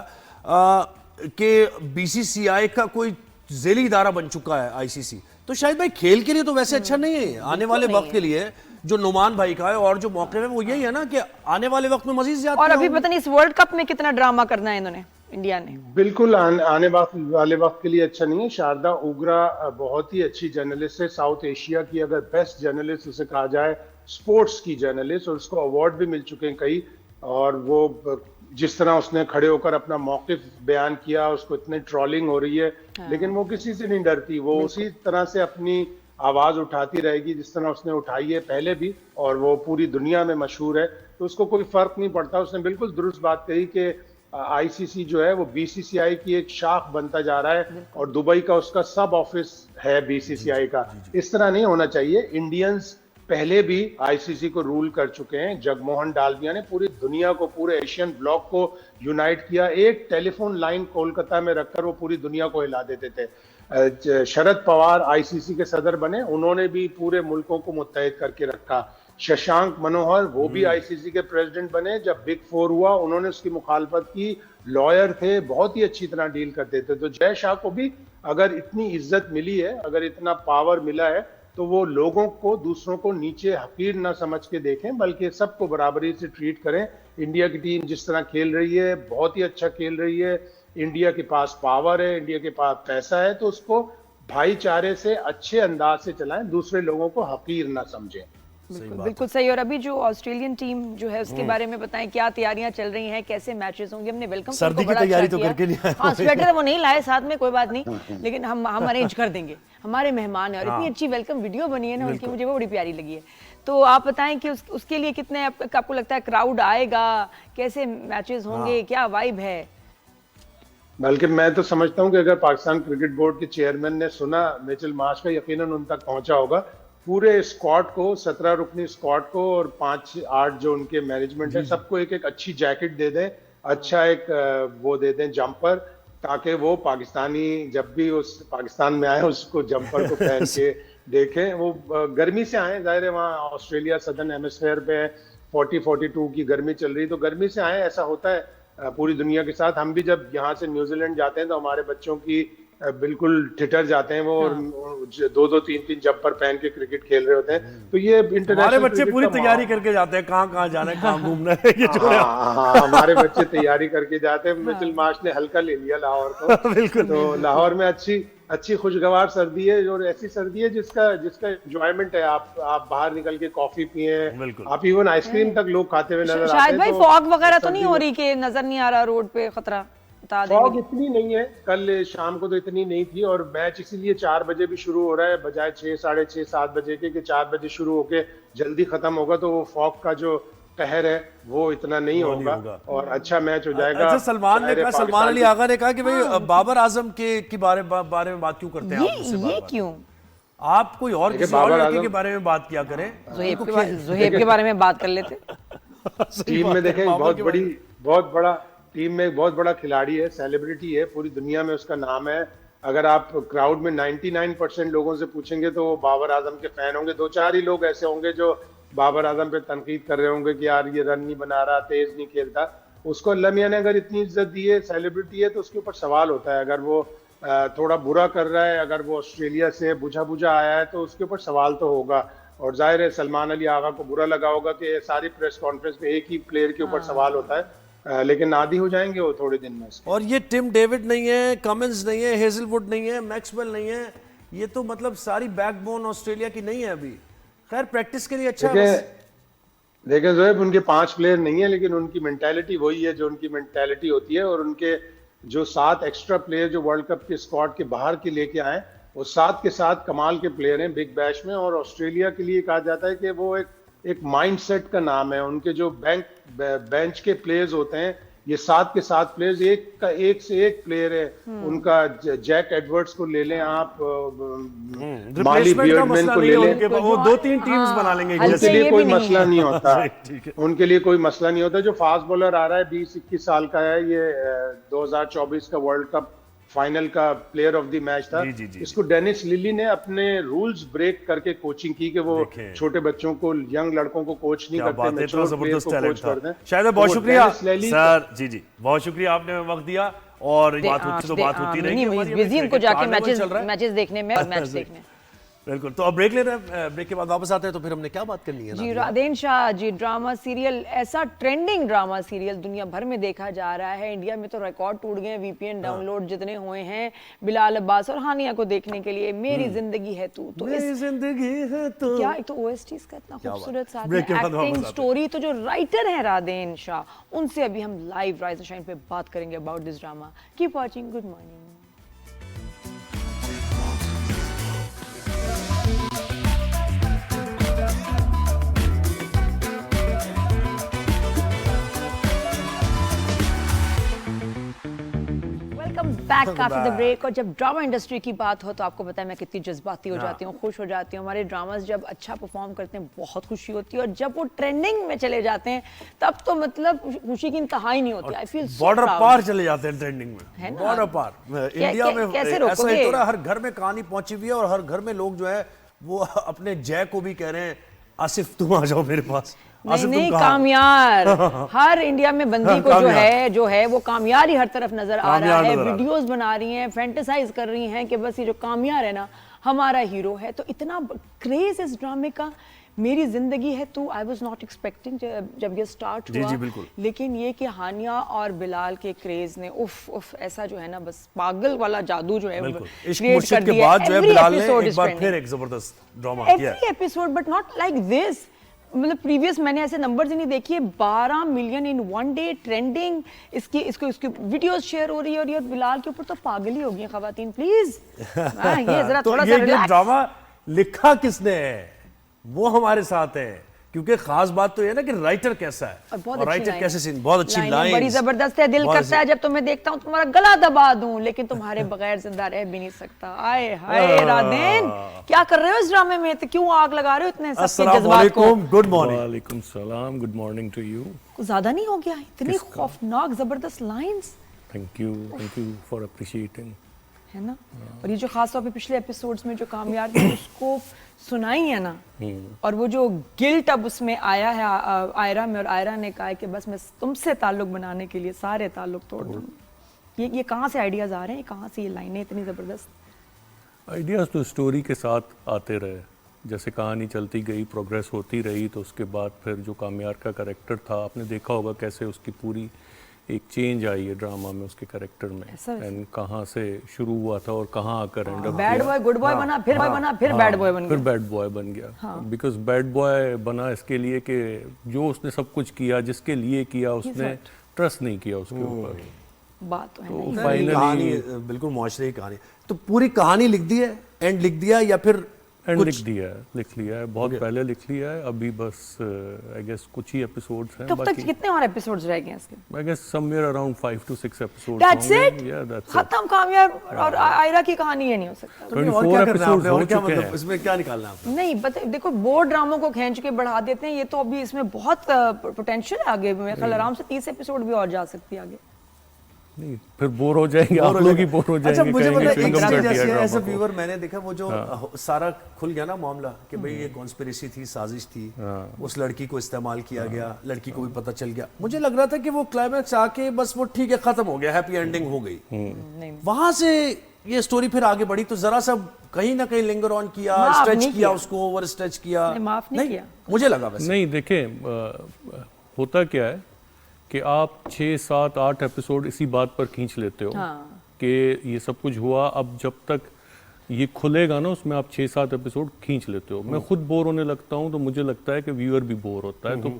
कि बीसीसीआई का कोई ज़ेली इदारा बन चुका है आईसीसी, तो शायद भाई खेल के लिए तो वैसे अच्छा नहीं है। आने वाले वक्त के लिए जो नुमान भाई का है और जो मौके में वो यही है ना कि आने वाले वक्त में मजीद ज्यादा, और अभी पता नहीं इस वर्ल्ड कप में कितना ड्रामा करना है इन्होंने, इंडिया ने। बिल्कुल आने वाले वक्त के लिए अच्छा नहीं है। शारदा उग्रा बहुत ही अच्छी जर्नलिस्ट है, साउथ एशिया की अगर बेस्ट जर्नलिस्ट उसे कहा जाए, स्पोर्ट्स की जर्नलिस्ट, और उसको अवार्ड भी मिल चुके हैं कई। और वो जिस तरह उसने खड़े होकर अपना मौक़िफ़ बयान किया, उसको इतनी ट्रोलिंग हो रही है, लेकिन वो किसी से नहीं डरती, वो उसी तरह से अपनी आवाज़ उठाती रहेगी जिस तरह उसने उठाई है पहले भी, और वो पूरी दुनिया में मशहूर है, तो उसको कोई फ़र्क नहीं पड़ता। उसने बिल्कुल दुरुस्त बात कही कि आईसीसी जो है वो बीसीसीआई की एक शाख बनता जा रहा है और दुबई का उसका सब ऑफिस है बीसीसीआई का। इस तरह नहीं होना चाहिए। इंडियंस पहले भी आईसीसी को रूल कर चुके हैं। जगमोहन डालमिया ने पूरी दुनिया को, पूरे एशियन ब्लॉक को यूनाइट किया। एक टेलीफोन लाइन कोलकाता में रखकर वो पूरी दुनिया को हिला देते थे। शरद पवार आईसीसी के सदर बने, उन्होंने भी पूरे मुल्कों को मुत्तहिद करके रखा। शशांक मनोहर वो भी आईसीसी के प्रेसिडेंट बने, जब बिग फोर हुआ उन्होंने उसकी मुखालफत की, लॉयर थे, बहुत ही अच्छी तरह डील करते थे। तो जय शाह को भी अगर इतनी इज्जत मिली है, अगर इतना पावर मिला है, तो वो लोगों को, दूसरों को नीचे हकीर ना समझ के देखें, बल्कि सबको बराबरी से ट्रीट करें। इंडिया की टीम जिस तरह खेल रही है, बहुत ही अच्छा खेल रही है, इंडिया के पास पावर है, इंडिया के पास पैसा है, तो उसको भाईचारे से अच्छे अंदाज से चलाएं, दूसरे लोगों को हकीर ना समझें। बिल्कुल सही। और अभी जो ऑस्ट्रेलियन टीम जो है उसके बारे में बताएं, क्या तैयारियां चल रही हैं, कैसे मैचेस होंगे? हमने वेलकम सर्दी की तैयारी तो करके नहीं आए। हाँ, स्वेटर वो नहीं लाए साथ में, कोई बात नहीं, लेकिन हम अरेंज कर देंगे, हमारे मेहमान है। और इतनी अच्छी वेलकम वीडियो बनी है ना उनकी, मुझे वो बड़ी प्यारी लगी है। तो आप बताएं कि उसके लिए कितने आपको लगता है क्राउड आएगा, कैसे मैचेस होंगे, क्या वाइब है? बल्कि मैं तो समझता हूं कि अगर पाकिस्तान क्रिकेट बोर्ड के चेयरमैन ने सुना मिचेल मार्श का, यकीनन उन तक पहुंचा होगा। पूरे स्क्वाड को, 17 रुकनी स्क्वाड को और 5-8 जो उनके मैनेजमेंट है, सबको एक एक अच्छी जैकेट दे दें, अच्छा एक वो दे दें जंपर, ताकि वो पाकिस्तानी जब भी उस पाकिस्तान में आए उसको जंपर को पहन के देखें। वो गर्मी से आए, जाहिर है वहाँ ऑस्ट्रेलिया सदर्न हेमिस्फीयर पे 40-42 की गर्मी चल रही, तो गर्मी से आए, ऐसा होता है पूरी दुनिया के साथ। हम भी जब यहाँ से न्यूजीलैंड जाते हैं तो हमारे बच्चों की बिल्कुल ठिठर जाते हैं वो, और 2-2, 3-3 जंपर पहन के क्रिकेट खेल रहे होते हैं। तो ये इंटरनेशनल, हमारे बच्चे पूरी तैयारी करके जाते हैं, कहाँ जाना है, कहाँ घूमना है, ये हमारे बच्चे तैयारी करके जाते हैं। मिचेल मार्श ने हल्का ले लिया लाहौर को। बिल्कुल। तो लाहौर में अच्छी खुशगवार सर्दी है, और ऐसी सर्दी है जिसका एंजॉयमेंट है। आप बाहर निकल के कॉफी पिए, आप इवन आइसक्रीम तक लोग खाते हुए नजर आते हैं। शायद भाई फॉग वगैरह तो नहीं हो रही कि नजर नहीं आ रहा रोड पे, खतरा? फॉग इतनी नहीं है, कल शाम को तो इतनी नहीं थी, और मैच इसीलिए 4 बजे भी शुरू हो रहा है बजाय 6, 6:30, 7 बजे के, कि 4 बजे शुरू होके जल्दी खत्म होगा, तो वो फॉग का जो कहर है वो इतना नहीं होगा और अच्छा मैच हो जाएगा। अच्छा, सलमान अली आगा ने कहा कि भाई बाबर आजम के बारे में बात क्यों करते हैं आप? ये क्यों? आप कोई और किसी और लड़के के बारे में बात किया करें, ज़ुहैब के बारे में बात कर लेते। टीम में देखें, बहुत बड़ा टीम में एक बहुत बड़ा खिलाड़ी है, सेलिब्रिटी है, पूरी दुनिया में उसका नाम है, अगर आप क्राउड में 99% लोगों से पूछेंगे तो वो बाबर आजम के फैन होंगे। 2-4 ही लोग ऐसे होंगे जो बाबर आजम पे तनकीद कर रहे होंगे कि यार ये रन नहीं बना रहा, तेज नहीं खेलता। उसको अल्लाह मियां ने अगर इतनी इज्जत दी है, सेलिब्रिटी है, तो उसके ऊपर सवाल होता है। अगर वो थोड़ा बुरा कर रहा है, अगर वो ऑस्ट्रेलिया से बुझा बुझा आया है, तो उसके ऊपर सवाल तो होगा। और जाहिर है सलमान अली आगा को बुरा लगा होगा कि सारी प्रेस कॉन्फ्रेंस में एक ही प्लेयर के ऊपर सवाल होता है, लेकिन आदी हो जाएंगे वो थोड़े दिन में। और ये टिम डेविड नहीं है, कमिंस नहीं है, हेजलवुड नहीं है, मैक्सवेल नहीं है, ये तो मतलब सारी बैकबोन ऑस्ट्रेलिया की नहीं है अभी। खैर प्रैक्टिस के लिए अच्छा है। देखिए ज़ोएब, उनके 5 प्लेयर नहीं है, लेकिन उनकी मेंटालिटी वही है जो उनकी मेंटालिटी होती है। और उनके जो 7 एक्स्ट्रा प्लेयर जो वर्ल्ड कप के स्क्वाड के बाहर के लेके आए, वो 7 के 7 कमाल के प्लेयर हैं बिग बैश में। और ऑस्ट्रेलिया के लिए कहा जाता है कि वो एक माइंडसेट का नाम है। उनके जो बेंच के प्लेयर्स होते हैं, ये 7 के 7 प्लेयर्स एक से एक प्लेयर है। उनका जैक एडवर्ड्स को ले लें आप, माली बियर्डमैन को ले लें, वो 2-3 टीम्स बना लेंगे। उनके लिए कोई मसला नहीं होता। उनके लिए कोई मसला नहीं होता। जो फास्ट बॉलर आ रहा है 20-21 साल का है, ये 2024 का वर्ल्ड कप फाइनल का प्लेयर ऑफ द मैच था। इसको डेनिस लिली ने अपने रूल्स ब्रेक करके कोचिंग की कि वो छोटे बच्चों को, यंग लड़कों को कोच नहीं करते, मैच्योर प्लेयर को कोच करते हैं। शायद बहुत शुक्रिया सर। जी बहुत शुक्रिया, आपने वक्त दिया। और बात होती रहेगी। बिजी उनको जाके मैचेस देखने में, मैच देखने। बिल्कुल। तो अब ब्रेक ले रहे हैं, ब्रेक के बाद वापस आते हैं। तो फिर हमने क्या बात करनी है जी? राधेन शाह जी, ड्रामा सीरियल, ऐसा ट्रेंडिंग ड्रामा सीरियल दुनिया भर में देखा जा रहा है। इंडिया में तो रिकॉर्ड टूट गए, VPN डाउनलोड जितने हुए हैं बिलाल अब्बास और हानिया को देखने के लिए। मेरी जिंदगी है तू, तो मेरी जिंदगी है तू, क्या एक तो OSTs का इतना खूबसूरत साथ में एक्टिंग, स्टोरी। तो जो राइटर हैं राधेन शाह, उनसे अभी हम लाइव राइज शाइन पे बात करेंगे about this drama. Keep watching, good morning. Back after the break. और जब ड्रामा इंडस्ट्री की बात हो तो आपको पता है मैं कितनी जज्बाती हो जाती हूँ, खुश हो जाती हूँ। हमारे ड्रामास जब अच्छा परफॉर्म करते हैं बहुत खुशी होती है, और जब वो ट्रेंडिंग में चले जाते हैं तब तो मतलब खुशी की इंतहा ही नहीं होती। आई फील बॉर्डर पार चले जाते हैं ट्रेंडिंग में, बॉर्डर पार। इंडिया में ऐसा ही हो रहा है, हर घर में कहानी पहुंची हुई है और हर घर में लोग जो है वो अपने जय को भी कह रहे हैं, आसिफ तुम आ जाओ मेरे पास। नहीं कामयार हर इंडिया में बंदी को जो है वो कामयार ही हर तरफ नजर आ रहा है। वीडियोस बना रही हैं, फैंटेसाइज कर रही हैं कि बस ये जो कामयार है ना हमारा हीरो है। तो इतना क्रेज इस ड्रामे का। मेरी जिंदगी है तू, आई वॉज नॉट एक्सपेक्टिंग जब ये स्टार्ट हुआ। लेकिन ये कि हानिया और बिलाल के क्रेज ने उफ ऐसा जो है ना, बस पागल वाला जादू जो है क्रिएट कर दिया। Every episode but not like this. मतलब प्रीवियस मैंने ऐसे नंबर्स ही नहीं देखिए। 12 million in one day trending, इसकी वीडियोस शेयर हो रही है। और ये बिलाल के ऊपर तो पागल ही हो गई खवातीन, प्लीज। ये जरा थोड़ा सा रिलैक्स। ड्रामा लिखा किसने है वो हमारे साथ है, क्योंकि खास बात तो ये ना कि राइटर कैसा है और राइटर कैसे सीन। बहुत अच्छी लाइन, बड़ी जबरदस्त है। दिल करता है जब तुम्हें देखता हूँ तुम्हारा गला दबा दूं, लेकिन तुम्हारे बगैर जिंदा रह भी नहीं सकता। आए हाय राधेन, क्या कर रहे हो इस ड्रामे में? तो क्यों आग लगा रहे हो इतने सबके जज्बात को? Good morning. वालेकुम सलाम, गुड मॉर्निंग टू यू। ज्यादा नहीं हो गया? इतनी खौफनाक जबरदस्त lines. Thank you for appreciating, है ना। और ये जो खास तौर पे पिछले एपिसोड्स में जो कामयाब थी उसको सुनाई है ना, और वो जो गिल्ट अब उसमें आया है आयरा में, और आयरा ने कहा है कि बस मैं तुमसे ताल्लुक बनाने के लिए सारे ताल्लुक तोड़ दूंगी। ये कहाँ से आइडियाज आ रहे हैं? कहाँ से ये लाइनें इतनी जबरदस्त? आइडियाज तो स्टोरी के साथ आते रहे, जैसे कहानी चलती गई, प्रोग्रेस होती रही, तो उसके बाद फिर जो कामयार का कैरेक्टर था, आपने देखा होगा कैसे उसकी पूरी एक चेंज आई है ड्रामा में उसके कैरेक्टर में, एंड कहाँ से शुरू हुआ था और कहाँ आकर and up bad boy good boy बना, फिर बैड बॉय बन गया, फिर बैड बॉय बन गया। बिकॉज बैड बॉय बना इसके लिए कि जो उसने सब कुछ किया, जिसके लिए किया, उसने ट्रस्ट नहीं किया उसके ऊपर। बात तो है। तो फाइनली बिल्कुल मुआशरे की कहानी। तो पूरी कहानी लिख दी है, एंड लिख दिया या फिर एंड लिख लिया है बहुत पहले लिख लिया है। अभी बस आई गेस कुछ ही एपिसोड्स हैं। कब तक कितने और एपिसोड्स रह गए इसके? I guess somewhere around 5 to 6 episodes. That's it? खत्म कामयाब और आयरा की कहानी ये नहीं हो सकता। और क्या एपिसोड्स हो चुके हैं, इसमें क्या निकालना है? नहीं देखो, बोर्ड ड्रामों को खींच के बढ़ा देते हैं। ये तो अभी इसमें बहुत पोटेंशियल है आगे। मेरे ख्याल आराम से 30 एपिसोड भी और जा सकती है आगे। नहीं फिर बोर हो जाएंगे, आप लोग ही बोर हो अच्छा जाएंगे, मुझे कहेंगे पता chewing gum कर दिया एज अ ड्रामा को। व्यूअर मैंने देखा वो जो सारा खुल गया ना मामला कि भाई ये कॉन्स्पिरेसी थी, साजिश थी, उस लड़की को इस्तेमाल किया गया, लड़की को भी पता चल गया। मुझे लग रहा था कि वो क्लाइमैक्स आके बस वो ठीक है खत्म हो गया, हैप्पी एंडिंग हो गई। वहां से ये स्टोरी फिर आगे बढ़ी तो जरा सा कहीं ना कहीं लिंगर ऑन किया, स्ट्रेच किया उसको, ओवर स्ट्रेच किया, माफ नहीं किया मुझे लगा वैसे। नहीं देखें, होता क्या है कि आप 6, 7, 8 एपिसोड इसी बात पर खींच लेते हो कि ये सब कुछ हुआ, अब जब तक ये खुलेगा ना उसमें आप 6, 7 एपिसोड खींच लेते हो। मैं खुद बोर होने लगता हूँ तो मुझे लगता है कि व्यूअर भी बोर होता है। तो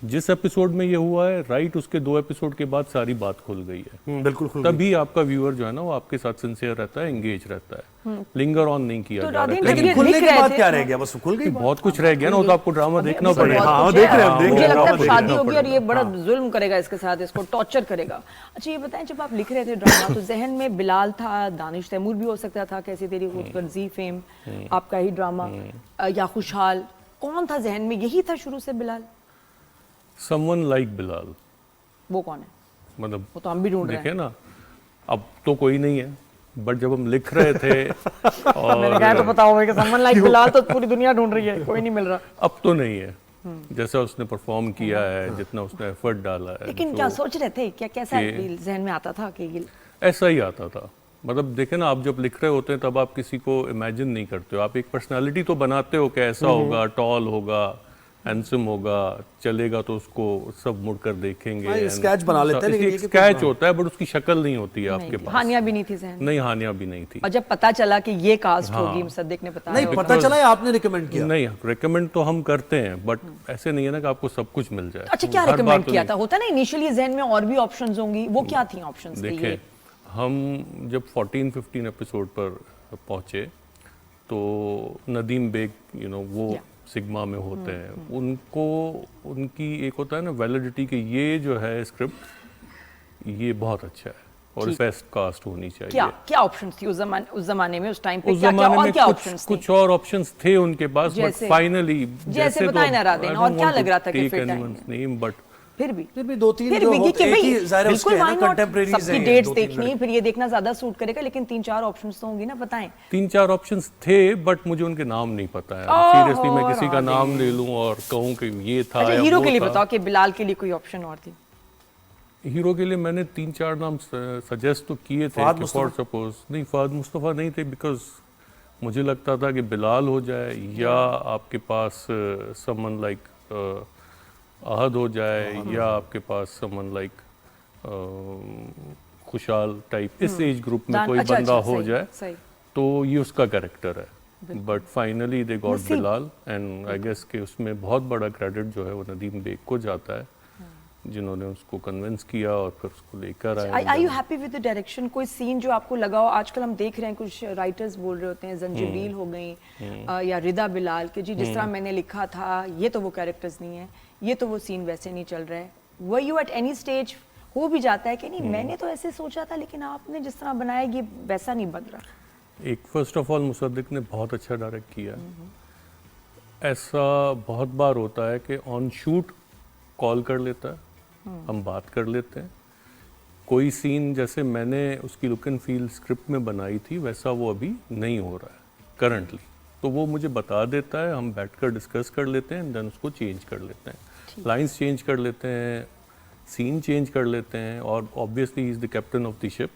जिस एपिसोड में ये हुआ है राइट उसके 2 एपिसोड के बाद सारी बात खुल गई है, बिल्कुल तभी आपका व्यूअर जो है ना वो आपके साथ सिंसियर रहता है, एंगेज रहता है, लिंगर ऑन नहीं किया तो जा रहा है। लेकिन खुलने के बाद क्या रह गया, बस खुल गई बहुत कुछ रह गया ना, वो तो आपको ड्रामा देखना पड़ेगा। हाँ देख रहे हैं, मुझे लगता है शादी होगी और ये बड़ा जुल्म करेगा इसके साथ, इसको टॉर्चर करेगा। अच्छा ये बताएं, जब आप लिख रहे थे ड्रामा तो जहन में बिलाल था, दानिश तैमूर भी हो सकता था, कैसी तेरी खूबसूरत जी फेम आपका ही ड्रामा, या खुशहाल, कौन था जहन में? यही था शुरू से बिलाल? Someone like Bilal. वो कौन है? मतलब वो तो हम भी ढूंढ रहे देखे हैं ना, अब तो कोई नहीं है, बट जब हम लिख रहे थे और मैंने कहा तो पता होगा कि समवन लाइक बिलाल तो पूरी दुनिया ढूंढ रही है, कोई नहीं मिल रहा। अब तो नहीं है, जैसा उसने परफॉर्म किया है, जितना उसने एफर्ट डाला है। लेकिन क्या सोच रहे थे, क्या कैसा जहन में आता था कि ये ऐसा ही आता था। मतलब देखे ना, आप जब लिख रहे होते हैं तब आप किसी को इमेजिन नहीं करते हो, आप एक पर्सनालिटी तो बनाते हो कि ऐसा होगा, टॉल होगा, हैंडसम होगा, चलेगा तो उसको सब मुड़कर देखेंगे, स्केच बना लेते हैं, लेकिन ये स्केच होता है बट उसकी शक्ल नहीं होती है आपके पास। हानिया भी नहीं थी जहन में? नहीं, हानिया भी नहीं थी। और जब पता चला कि ये कास्ट होगी, मुसद्दिक ने बताया नहीं पता चला या आपने रिकमेंड किया? नहीं, रिकमेंड तो हम करते हैं बट ऐसे नहीं है ना कि आपको सब कुछ मिल जाए। अच्छा क्या हर बार रिकमेंड तो किया नहीं। था? होता ना इनिशियली जहन में और भी ऑप्शंस होंगी, वो क्या थी ऑप्शंस? देखिए हम जब 14-15 एपिसोड पर पहुंचे तो नदीम बेग वो सिग्मा में होते हैं, उनको उनकी एक होता है ना वैलिडिटी कि ये जो है स्क्रिप्ट ये बहुत अच्छा है और बेस्ट कास्ट होनी चाहिए। क्या ऑप्शंस थी उस जमाने में, उस टाइम पे? उस जमाने में क्या ऑप्शंस थे? कुछ और ऑप्शंस थे उनके पास, बट फाइनली जैसे बताए ना राधेन, और क्या लग रहा था कि फिट नहीं, बट फिर भी 2-3 जो होते हैं कि ज़ाहिर है उसके ना कंटेम्परेरीज हैं, सबकी डेट्स देखनी, फिर ये देखना ज्यादा सूट करेगा, लेकिन 3-4 ऑप्शंस तो होंगी ना, बताएं। 3-4 ऑप्शंस थे बट मुझे उनके नाम नहीं पता है। सीरियसली मैं किसी का नाम ले लूं और कहूं कि ये था। अच्छा हीरो के लिए बताओ कि बिलाल के लिए कोई ऑप्शन और थी? हीरो के लिए मैंने 3-4 नाम सजेस्ट तो किए थे, फॉर सपोज नहीं फहद मुस्तफ़ा नहीं थे, बिकॉज मुझे लगता था कि बिलाल हो जाए या आपके पास समवन लाइक अहद हो जाए या आपके पास समवन लाइक खुशहाल टाइप, इस एज ग्रुप में कोई बंदा हो जाए तो ये उसका कैरेक्टर है। But finally they got Bilal and I guess कि उसमें बहुत बड़ा क्रेडिट जो है वो नदीम बेग को जाता है, जिन्होंने उसको कन्विंस किया और फिर उसको लेकर आए। Are you happy with the direction? कोई सीन जो आपको लगा हो? आजकल हम देख रहे हैं कुछ राइटर्स बोल रहे होते हैं, जंजील हो गई या रिदा बिलाल के जी जिस तरह मैंने लिखा था ये तो वो कैरेक्टर्स नहीं है, ये तो वो सीन वैसे नहीं चल रहा है। Were you at any stage हो भी जाता है कि नहीं मैंने तो ऐसे सोचा था लेकिन आपने जिस तरह बनाया ये वैसा नहीं बन रहा? एक फर्स्ट ऑफ ऑल मुसद्दिक ने बहुत अच्छा डायरेक्ट किया। ऐसा बहुत बार होता है कि ऑन शूट कॉल कर लेता है, हम बात कर लेते हैं, कोई सीन जैसे मैंने उसकी लुक एंड फील स्क्रिप्ट में बनाई थी वैसा वो अभी नहीं हो रहा है करंटली, तो वो मुझे बता देता है, हम बैठकर डिस्कस कर लेते हैं, देन उसको चेंज कर लेते हैं, लाइंस चेंज कर लेते हैं, सीन चेंज कर लेते हैं। और obviously he is the captain of the ship,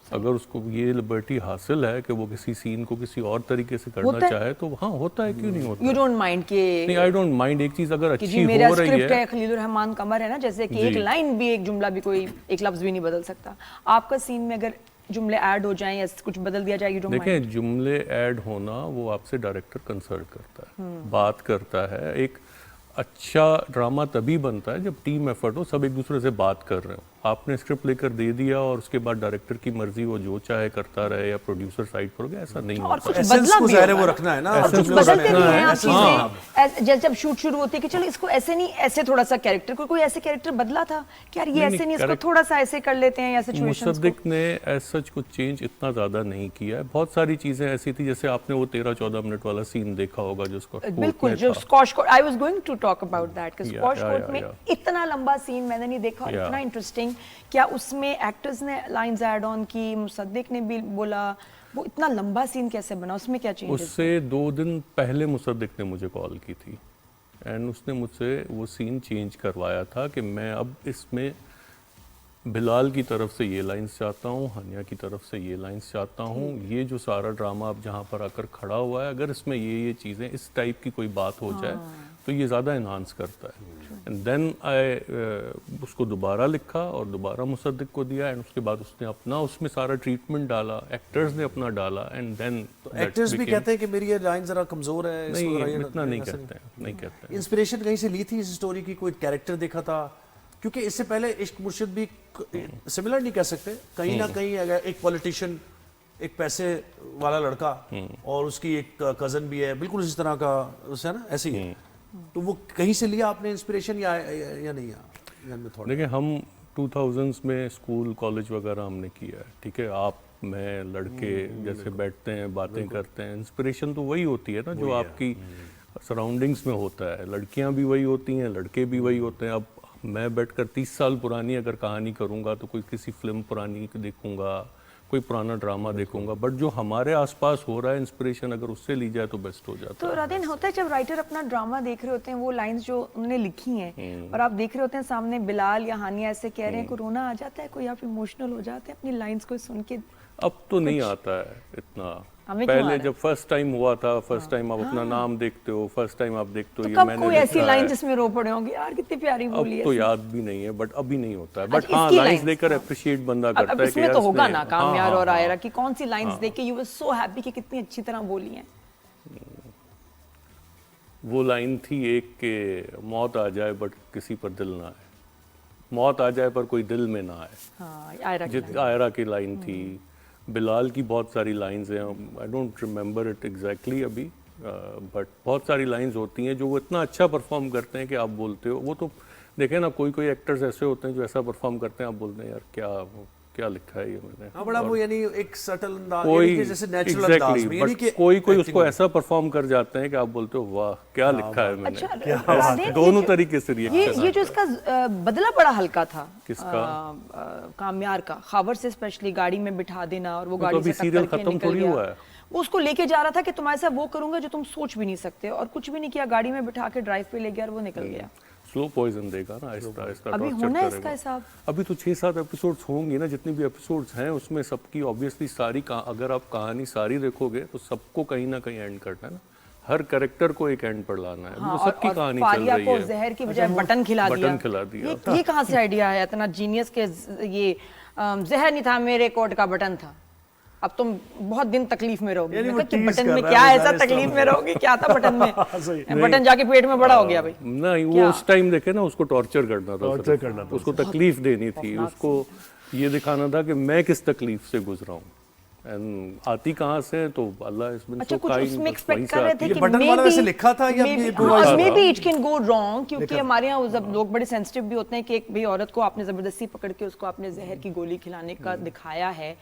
अगर उसको ये लिबर्टी हासिल है कि वो किसी सीन को किसी और तरीके से करना चाहे तो हाँ होता है, क्यों नहीं होता? यू डोंट माइंड के? नहीं, आई डोंट माइंड। एक चीज अगर अच्छी हो मेरा रही स्क्रिप्ट है खलीलुर रहमान कमर है ना, जैसे कि एक लाइन भी, एक जुमला भी, कोई एक लफ्ज भी नहीं बदल सकता। आपका सीन में अगर जुमले ऐड हो जाएं या कुछ बदल दिया जाए, यू डोंट माइंड? देखें, जुमले ऐड होना वो आपसे डायरेक्टर कंसल्ट करता है, बात करता है। एक अच्छा ड्रामा तभी बनता है जब टीम एफर्ट हो, सब एक दूसरे से बात कर रहे हो। आपने स्क्रिप्ट लेकर दे दिया और उसके बाद डायरेक्टर की मर्जी वो जो चाहे करता रहे या प्रोड्यूसर साइड पर हो गया, ऐसा नहीं होता। कुछ बदला भी है वो रखना है ना, और कुछ बदलते भी हैं आप चीजें। जैसे जब शूट शुरू होती है कि चलो इसको ऐसे नहीं ऐसे थोड़ा सा कैरेक्टर, कोई ऐसे कैरेक्टर बदला था कि यार ये ऐसे नहीं, इसको थोड़ा सा ऐसे कर लेते हैं या सिचुएशंस को। मुसद्दिक ने एज सच कुछ चेंज इतना ज्यादा नहीं किया है। बहुत सारी चीजें ऐसी थी, जैसे आपने वो 13-14 मिनट वाला सीन देखा होगा जो उसका बिल्कुल, जो squash court, I was going to talk about that कि स्क्वॉश कोर्ट में इतना लंबा सीन मैंने नहीं देखा, इतना इंटरेस्टिंग सीन, क्या उसमें एक्टर्स ने लाइंस ऐड ऑन की, मुसद्दिक ने भी बोला, वो इतना लंबा सीन कैसे बना, उसमें क्या चेंजेस? उससे 2 दिन पहले मुसद्दिक ने मुझे कॉल की थी एंड उसने मुझसे वो सीन चेंज करवाया था कि मैं अब इसमें बिलाल की तरफ से ये लाइंस चाहता हूँ, हानिया की तरफ से ये लाइंस चाहता हूँ, ये जो सारा ड्रामा अब जहाँ पर आकर खड़ा हुआ है, अगर इसमें ये चीज़ें इस टाइप की कोई बात हो जाए तो ये ज़्यादा इन्हांस करता है। एंड देन उसको दोबारा लिखा और दोबारा मुसद्दिक को दिया एंड उसके बाद उसने अपना उसमें सारा ट्रीटमेंट डाला, एक्टर्स ने अपना डाला एंड देन एक्टर्स भी कहते हैं कि मेरी ये लाइन जरा कमजोर है, नहीं इतना नहीं कहते हैं, नहीं कहते हैं। इंस्पिरेशन कहीं से ली थी इस स्टोरी की, कोई कैरेक्टर देखा था? क्योंकि इससे पहले इश्क मुर्शिद भी सिमिलर नहीं कह सकते, कहीं ना कहीं अगर एक पॉलिटिशियन, एक पैसे वाला लड़का और उसकी एक कजन भी है बिल्कुल इसी तरह का, है ना, ऐसे ही। तो वो कहीं से लिया आपने इंस्पिरेशन या नहीं? देखिए हम 2000s में स्कूल कॉलेज वगैरह हमने किया है, ठीक है, आप मैं लड़के जैसे बैठते हैं बातें करते हैं, इंस्पिरेशन तो वही होती है ना जो आपकी सराउंडिंग्स में होता है। लड़कियां भी वही होती हैं, लड़के भी वही होते हैं। अब मैं बैठकर 30 साल पुरानी अगर कहानी करूंगा तो कोई किसी फिल्म पुरानी देखूंगा, कोई पुराना ड्रामा देखूंगा, बट जो हमारे आसपास हो रहा है इंस्पिरेशन अगर उससे ली जाए तो बेस्ट हो जाता है। तो राधेन होता है जब राइटर अपना ड्रामा देख रहे होते हैं, वो लाइंस जो उन्होंने लिखी हैं और आप देख रहे होते हैं सामने बिलाल या हानिया ऐसे कह रहे हैं, को रोना आ जाता है, कोई आप इमोशनल हो जाते हैं अपनी लाइंस को सुन के? अब तो नहीं आता है इतना, पहले जब फर्स्ट टाइम हुआ था, फर्स्ट टाइम आप अपना नाम देखते हो, फर्स्ट टाइम आप देखते हो तो ये मैंने कोई ऐसी लाइन जिसमें रो पड़े होंगे, यार कितनी प्यारी बोली है। अब तो याद भी नहीं है, बट अभी नहीं होता है, बट हाँ लाइंस देखकर अप्रिशिएट बंदा करता है कि इसमें तो होगा ना कामयार और आयरा की कौन सी लाइंस देख के यू वर सो हैप्पी कि कितनी अच्छी तरह बोली हैं? वो लाइन थी एक के मौत आ जाए बट किसी पर दिल ना आए, मौत आ जाए पर कोई दिल में ना आए, आयरा की लाइन थी। बिलाल की बहुत सारी लाइंस हैं, I don't remember it exactly अभी, बट बहुत सारी लाइंस होती हैं जो वो इतना अच्छा परफॉर्म करते हैं कि आप बोलते हो, वो तो देखें ना कोई एक्टर्स ऐसे होते हैं जो ऐसा परफॉर्म करते हैं आप बोलते हैं यार क्या लिखा है ये मैंने। हाँ, बड़ा वो यानी एक सटल अंदाज, कोई जैसे नेचुरल अंदाज में, यानी कि कोई उसको ऐसा परफॉर्म कर जाते हैं कि आप बोलते हो वाह क्या लिखा है मैंने। अच्छा, दोनों तरीके से ये जो इसका बदला बड़ा हल्का था, किसका? कामयार का, खबर से स्पेशली गाड़ी में बिठा देना और वो गाड़ी से सीरियल खत्म थोड़ी हुआ है, वो उसको लेके जा रहा था कि तुम्हारे साथ वो करूंगा जो तुम सोच भी नहीं सकते, और कुछ भी नहीं किया, गाड़ी में बिठा के ड्राइव पे ले गया और वो निकल गया। स्लो पॉइजन देगा ना, इसका अभी होना है इसका हिसाब। अभी तो 6-7 एपिसोड्स होंगी ना, जितनी भी एपिसोड्स हैं उसमें सबकी ऑब्वियसली सारी अगर आप कहानी सारी देखोगे तो सबको कहीं ना कहीं एंड करना है ना, हर कैरेक्टर को एक एंड पर लाना है। हाँ, सबकी कहानी चल रही को है, जहर की बजाय बटन खिला दिया। ये कहाँ से आइडिया है इतना जीनियस के? ये जहर नहीं था, मेरे कोट का बटन था। अब तुम बहुत दिन तकलीफ में रहोगे। कि बटन में क्या ऐसा तकलीफ में रहोगे, क्या था बटन में? बटन जाके पेट में बड़ा हो गया भाई। नहीं, वो उस टाइम देखे ना, उसको टॉर्चर करना था, उसको तकलीफ देनी थी, उसको ये दिखाना था कि मैं किस तकलीफ से गुजरा हूँ। एंड आती कहाँ से, तो अल्लाह इस अच्छा, कुछ उसमें एक्सपेक्ट कर रहे थे कि बटन वाला वैसे लिखा था या may be it can go wrong, क्योंकि हमारे यहाँ जब लोग बड़े सेंसिटिव भी होते हैं कि एक भाई औरत को आपने जबरदस्ती पकड़ के उसको आपने जहर की गोली खिलाने का दिखाया है,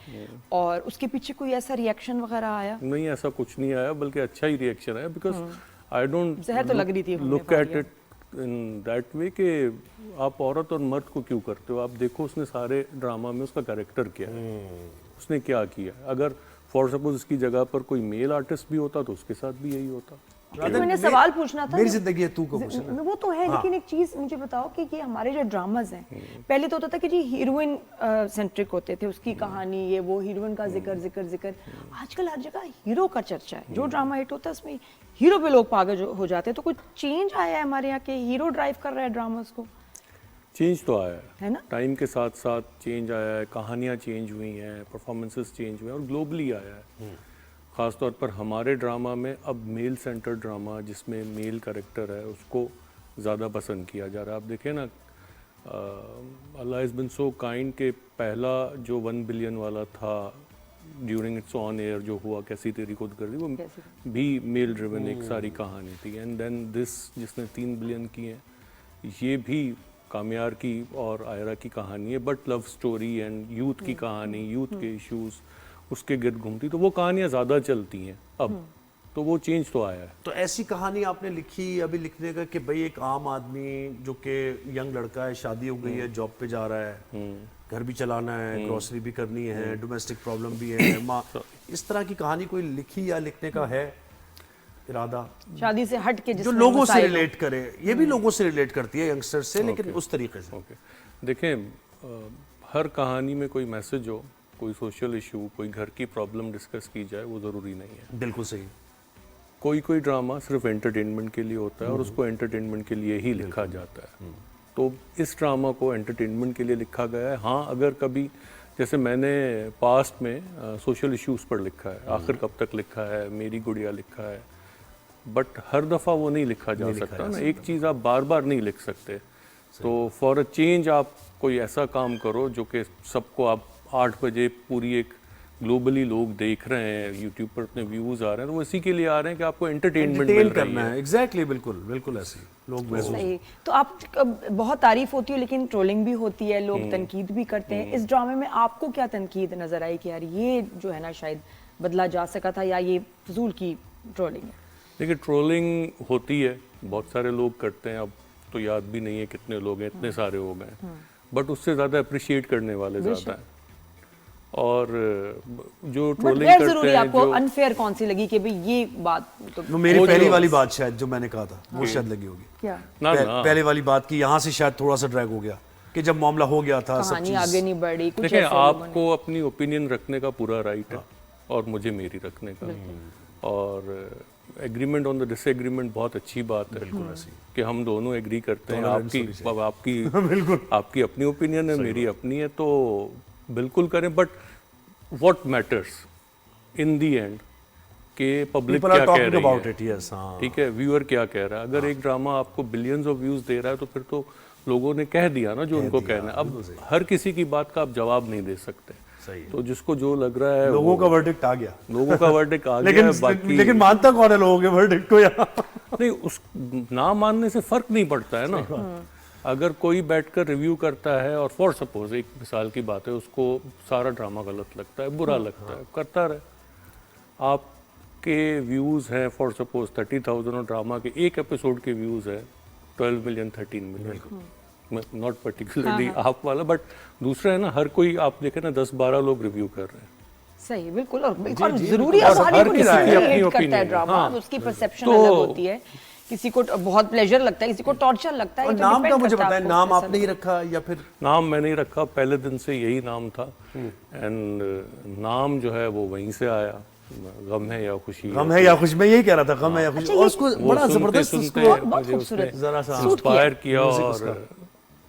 और उसके पीछे कोई ऐसा रिएक्शन वगैरह आया? नहीं, ऐसा कुछ नहीं आया, बल्कि अच्छा ही रिएक्शन आया, बिकॉज आई डोंट जहर तो लग रही थी, look at it in that way कि आप औरत और मर्द को क्यों करते हो। आप देखो उसने सारे ड्रामा में उसका कैरेक्टर क्या है, उसने क्या किया। अगर फॉर सपोज इसकी जगह पर कोई मेल आर्टिस्ट भी होता तो उसके साथ भी यही होता। मैंने सवाल पूछना था, मेरी जिंदगी है तू को पूछना, वो तो है। लेकिन एक चीज मुझे बताओ कि ये हमारे जो ड्रामाज हैं, पहले तो होता था कि जी हीरोइन सेंट्रिक होते थे, उसकी कहानी ये वो, हीरोइन का जिक्र। आजकल हर जगह हीरो का चर्चा है। जो ड्रामा हिट होता है उसमें हीरो पे लोग पागल हो जाते हैं। तो कुछ चेंज आया है हमारे यहाँ के, हीरो ड्राइव कर रहा है ड्रामास को? चेंज तो आया है ना, टाइम के साथ साथ चेंज आया है, कहानियाँ चेंज हुई हैं, परफॉर्मेंसेस चेंज हुए हैं, और ग्लोबली आया है। ख़ासतौर पर हमारे ड्रामा में अब मेल सेंटर ड्रामा, जिसमें मेल कैरेक्टर है, उसको ज़्यादा पसंद किया जा रहा है। आप देखें ना, अल्लाह इज़ बिन सो काइंड के पहला जो 1 बिलियन वाला था ड्यूरिंग इट्स ऑन एयर जो हुआ, कैसी तेरी खुद कर दी, वो भी मेल ड्रिवन एक सारी कहानी थी। एंड देन दिस जिसने 3 बिलियन किए हैं, ये भी कामयार की और आयरा की कहानी है, but love story and youth की कहानी, यूथ के इश्यूज उसके गिर्द घूमती, तो वो कहानियाँ ज़्यादा चलती हैं अब। तो वो चेंज तो आया है। तो ऐसी कहानी आपने लिखी अभी लिखने का कि भाई एक आम आदमी जो कि यंग लड़का है, शादी हो गई है, जॉब पे जा रहा है, घर भी चलाना है, ग्रोसरी भी करनी है, डोमेस्टिक प्रॉब्लम भी है, माँ, इस तरह की कहानी कोई लिखी या लिखने का है इरादा? शादी से हट के जो लोगों से रिलेट करे, ये भी लोगों से रिलेट करती है यंगस्टर से, लेकिन उस तरीके से। देखें, हर कहानी में कोई मैसेज हो, कोई सोशल इशू, कोई घर की प्रॉब्लम डिस्कस की जाए, वो ज़रूरी नहीं है। बिल्कुल सही। कोई ड्रामा सिर्फ एंटरटेनमेंट के लिए होता है और उसको एंटरटेनमेंट के लिए ही लिखा जाता है। तो इस ड्रामा को एंटरटेनमेंट के लिए लिखा गया है। हाँ, अगर कभी जैसे मैंने पास्ट में सोशल इश्यूज़ पर लिखा है, आखिर कब तक लिखा है, मेरी गुड़िया लिखा है, बट हर दफ़ा वो नहीं लिखा जा सकता ना। एक चीज़ आप बार बार नहीं लिख सकते। तो फॉर अ चेंज आप कोई ऐसा काम करो जो कि सबको, आप 8 बजे पूरी एक ग्लोबली लोग देख रहे हैं, यूट्यूब पर अपने व्यूज़ आ रहे हैं, तो वो इसी के लिए आ रहे हैं कि आपको एंटरटेनमेंट मिल करना है। एग्जैक्टली, बिल्कुल बिल्कुल ऐसे लोग सही। तो आप बहुत तारीफ होती है लेकिन ट्रोलिंग भी होती है, लोग तनकीद भी करते हैं। इस ड्रामे में आपको क्या तनकीद नजर आई कि यार ये जो है ना शायद बदला जा सका था, या ये फजूल की ट्रोलिंग है? देखिए, ट्रोलिंग होती है, बहुत सारे लोग करते हैं, अब तो याद भी नहीं है कितने लोग हैं, इतने सारे हो गए, बट उससे ज़्यादा अप्रिशिएट करने वाले ज़्यादा हैं। और जो ट्रोलिंग करते हैं, आपको अनफेयर कौन सी लगी कि भाई ये बात तो मेरी पहली वाली बात शायद जो मैंने कहा था वो शायद लगी होगी क्या पहले वाली बात की, यहाँ से शायद थोड़ा सा ड्रैग हो गया कि जब मामला हो गया था, सब चीज आगे नहीं बढ़ी। देखिए, आपको अपनी ओपिनियन रखने का पूरा राइट है और मुझे मेरी रखने का, और एग्रीमेंट ऑन द डिसएग्रीमेंट बहुत अच्छी बात है कि हम दोनों एग्री करते हैं। आपकी अपनी ओपिनियन है, मेरी अपनी है, तो बिल्कुल करें, but what matters in the and कि पब्लिक क्या कह रही है, ठीक है, व्यूअर क्या कह रहा है। अगर एक ड्रामा आपको बिलियंस ऑफ व्यूज दे रहा है तो फिर तो लोगों ने कह दिया ना जो उनको कहना है। अब हर किसी की बात का आप जवाब नहीं दे सकते। तो जिसको जो लग रहा है, लोगों का वर्डिक्ट आ गया, लोगों का वर्डिक्ट आ गया। बाकी लेकिन मानता कौन है लोगों के वर्डिक्ट को? यार नहीं, उस ना मानने से फर्क नहीं पड़ता है ना। अगर कोई बैठकर रिव्यू करता है और फॉर सपोज एक मिसाल की बात है, उसको सारा ड्रामा गलत लगता है, बुरा लगता है, करता रहे। आपके व्यूज़ हैं फॉर सपोज 30,000 और ड्रामा के एक एपिसोड के व्यूज़ है 12 मिलियन 13 मिलियन, नॉट पर्टिकुलरली आप वाला, बट दूसरा है ना, हर कोई आप देखें ना 10-12 लोग रिव्यू कर रहे हैं। सही, बिल्कुल। और जरूरी करता है ड्रामा, उसकी परसेप्शन अलग होती है। किसी को बहुत प्लेजर लगता है, किसी को टॉर्चर लगता है। और नाम का मुझे पता है, नाम आपने ही रखा या फिर? नाम मैंने ही रखा, पहले दिन से यही नाम था, एंड नाम जो है वो वहीं से आया, गम है या खुशी। गम है या खुशी, मैं यही कह रहा था, गम है या खुशी। और उसको बड़ा जबरदस्त जरा सा इंस्पायर किया और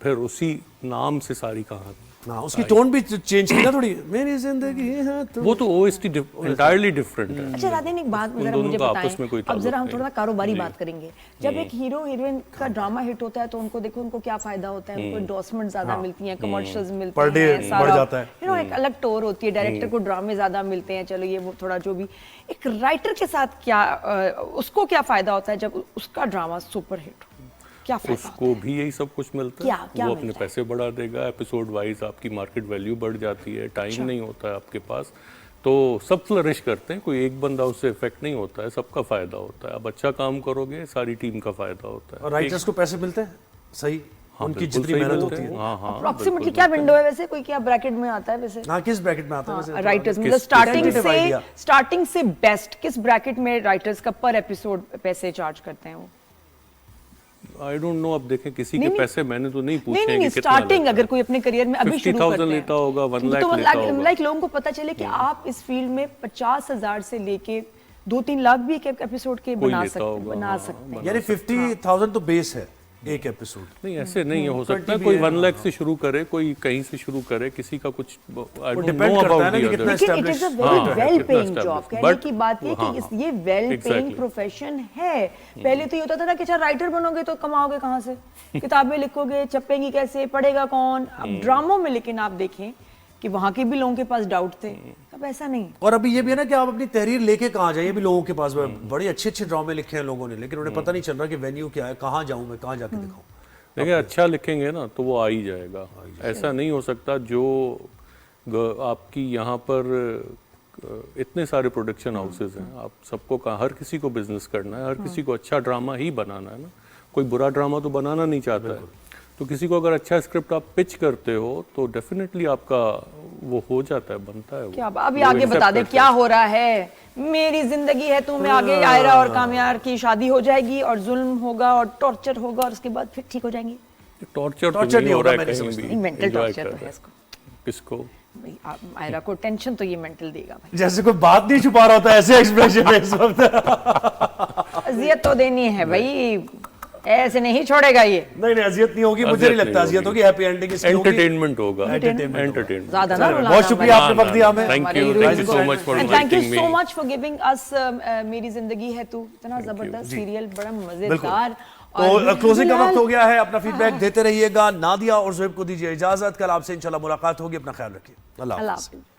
फिर उसी नाम से सारी कहानी। उसकी टोन भी चेंज की ना थोड़ी, मेरी जिंदगी है तो वो तो ओएसटी एंटायरली डिफरेंट है। अच्छा राधे, एक बात जरा मुझे बताएं, अब जरा हम थोड़ा कारोबारी बात करेंगे। जब एक हीरो हीरोइन का ड्रामा हिट होता है तो उनको देखो, उनको क्या फायदा होता है, उनको एंडोर्समेंट ज्यादा मिलती हैं, कमर्शियल्स मिलते हैं, बढ़ जाता है, यू नो, एक अलग टोर होती है, डायरेक्टर को ड्रामे ज्यादा मिलते हैं। चलो ये वो थोड़ा जो भी, एक राइटर के साथ क्या उसको क्या फायदा होता है जब उसका ड्रामा सुपर हिट? उसको भी यही सब कुछ मिलता है, वो अपने पैसे बढ़ा देगा, एपिसोड वाइज आपकी मार्केट वैल्यू बढ़ जाती है, टाइम नहीं होता है आपके पास, तो सब फ्लरिश करते हैं, कोई एक बंदा उससे इफेक्ट नहीं होता है, सबका फायदा होता है। अब अच्छा काम करोगे सारी टीम का फायदा होता है। और राइटर्स को पैसे मिलते हैं, सही, उनकी जितनी मेहनत होती है। हाँ, अप्रॉक्सिमेटली क्या विंडो है वैसे, कोई क्या ब्रैकेट में आता है वैसे? हाँ, किस ब्रैकेट में आता है वैसे राइटर्स? मतलब स्टार्टिंग से बेस्ट किस ब्रैकेट में राइटर्स का पर एपिसोड पैसे चार्ज करते हैं वो? आई डोंट नो, अब देखें किसी के पैसे मैंने तो नहीं पूछे नहीं, स्टार्टिंग अगर कोई अपने करियर में अभी शुरू करता है, लेता होगा, 1 लाख लेता होगा, लाइक लोगों को पता चले कि आप इस फील्ड में 50,000 से लेके 2-3 लाख भी एक एपिसोड के बना सकते हैं। यानी 50,000 तो बेस है एक एपिसोड। नहीं, ऐसे नहीं हो सकता। कोई 1 लाख से शुरू करे, कोई कहीं से शुरू करे, किसी का कुछ डिपेंड करता है ना कि कितना it is a very well paying job. कहने की बात ये कि ये वेल पेइंग प्रोफेशन है। पहले तो ये होता था ना कि अच्छा राइटर बनोगे तो कमाओगे कहाँ से, किताबें लिखोगे, छपेंगी कैसे, पढ़ेगा कौन। अब ड्रामों में लेकिन आप देखें कि वहां के भी लोगों के पास डाउट थे, अब ऐसा नहीं। और अभी ये भी है ना कि आप अपनी तहरीर लेके कहाँ जाए, ये भी लोगों के पास बड़े अच्छे ड्रामे लिखे हैं लोगों ने, लेकिन उन्हें पता नहीं चल रहा कि वेन्यू क्या है, कहाँ जाऊँ मैं, कहाँ जाके दिखाऊँ। देखिए, अच्छा लिखेंगे ना तो वो आ ही जाएगा। ऐसा नहीं हो सकता जो आपकी यहाँ पर इतने सारे प्रोडक्शन हाउसेज हैं, आप सबको कहा, हर किसी को बिजनेस करना है, हर किसी को अच्छा ड्रामा ही बनाना है ना, कोई बुरा ड्रामा तो बनाना नहीं चाहता है। तो किसी को अगर अच्छा स्क्रिप्ट आप पिच करते हो तो डेफिनेटली आपका वो हो जाता है, बनता है वो। क्या अभी आगे बता दे क्या हो रहा है। मेरी जिंदगी है तू में आगे आयरा और कामयार की शादी हो जाएगी और जुल्म होगा और टॉर्चर होगा और उसके बाद फिर ठीक हो जाएंगे। टॉर्चर तो नहीं हो रहा है कहीं भी, मेंटल टॉर्चर तो है इसको। किसको? आयरा को टेंशन तो ये मेंटल देगा भाई। जैसे कोई बात नहीं छुपा रहा होता, ऐसे एक्सप्रेशन है इस वक्त। अजियत तो देनी है भाई, ऐसे नहीं छोड़ेगा ये। नहीं अजियत नहीं होगी, मुझे नहीं लगता अजियत होगी, हैप्पी एंडिंग इसकी होगी, एंटरटेनमेंट होगा, एंटरटेनमेंट ज्यादा ना। बहुत शुक्रिया आपने वक्त दिया हमें। Thank you so much for thank you so much for giving us मेरी जिंदगी है तू, इतना जबरदस्त सीरियल, बड़ा मजेदार। तो क्लोजिंग का वक्त हो गया है, अपना फीडबैक देते रहिएगा। नादिया और ज़ोएब को दीजिए इजाजत, कल आपसे इंशाल्लाह मुलाकात होगी, अपना ख्याल रखिए, अल्लाह हाफ़िज़।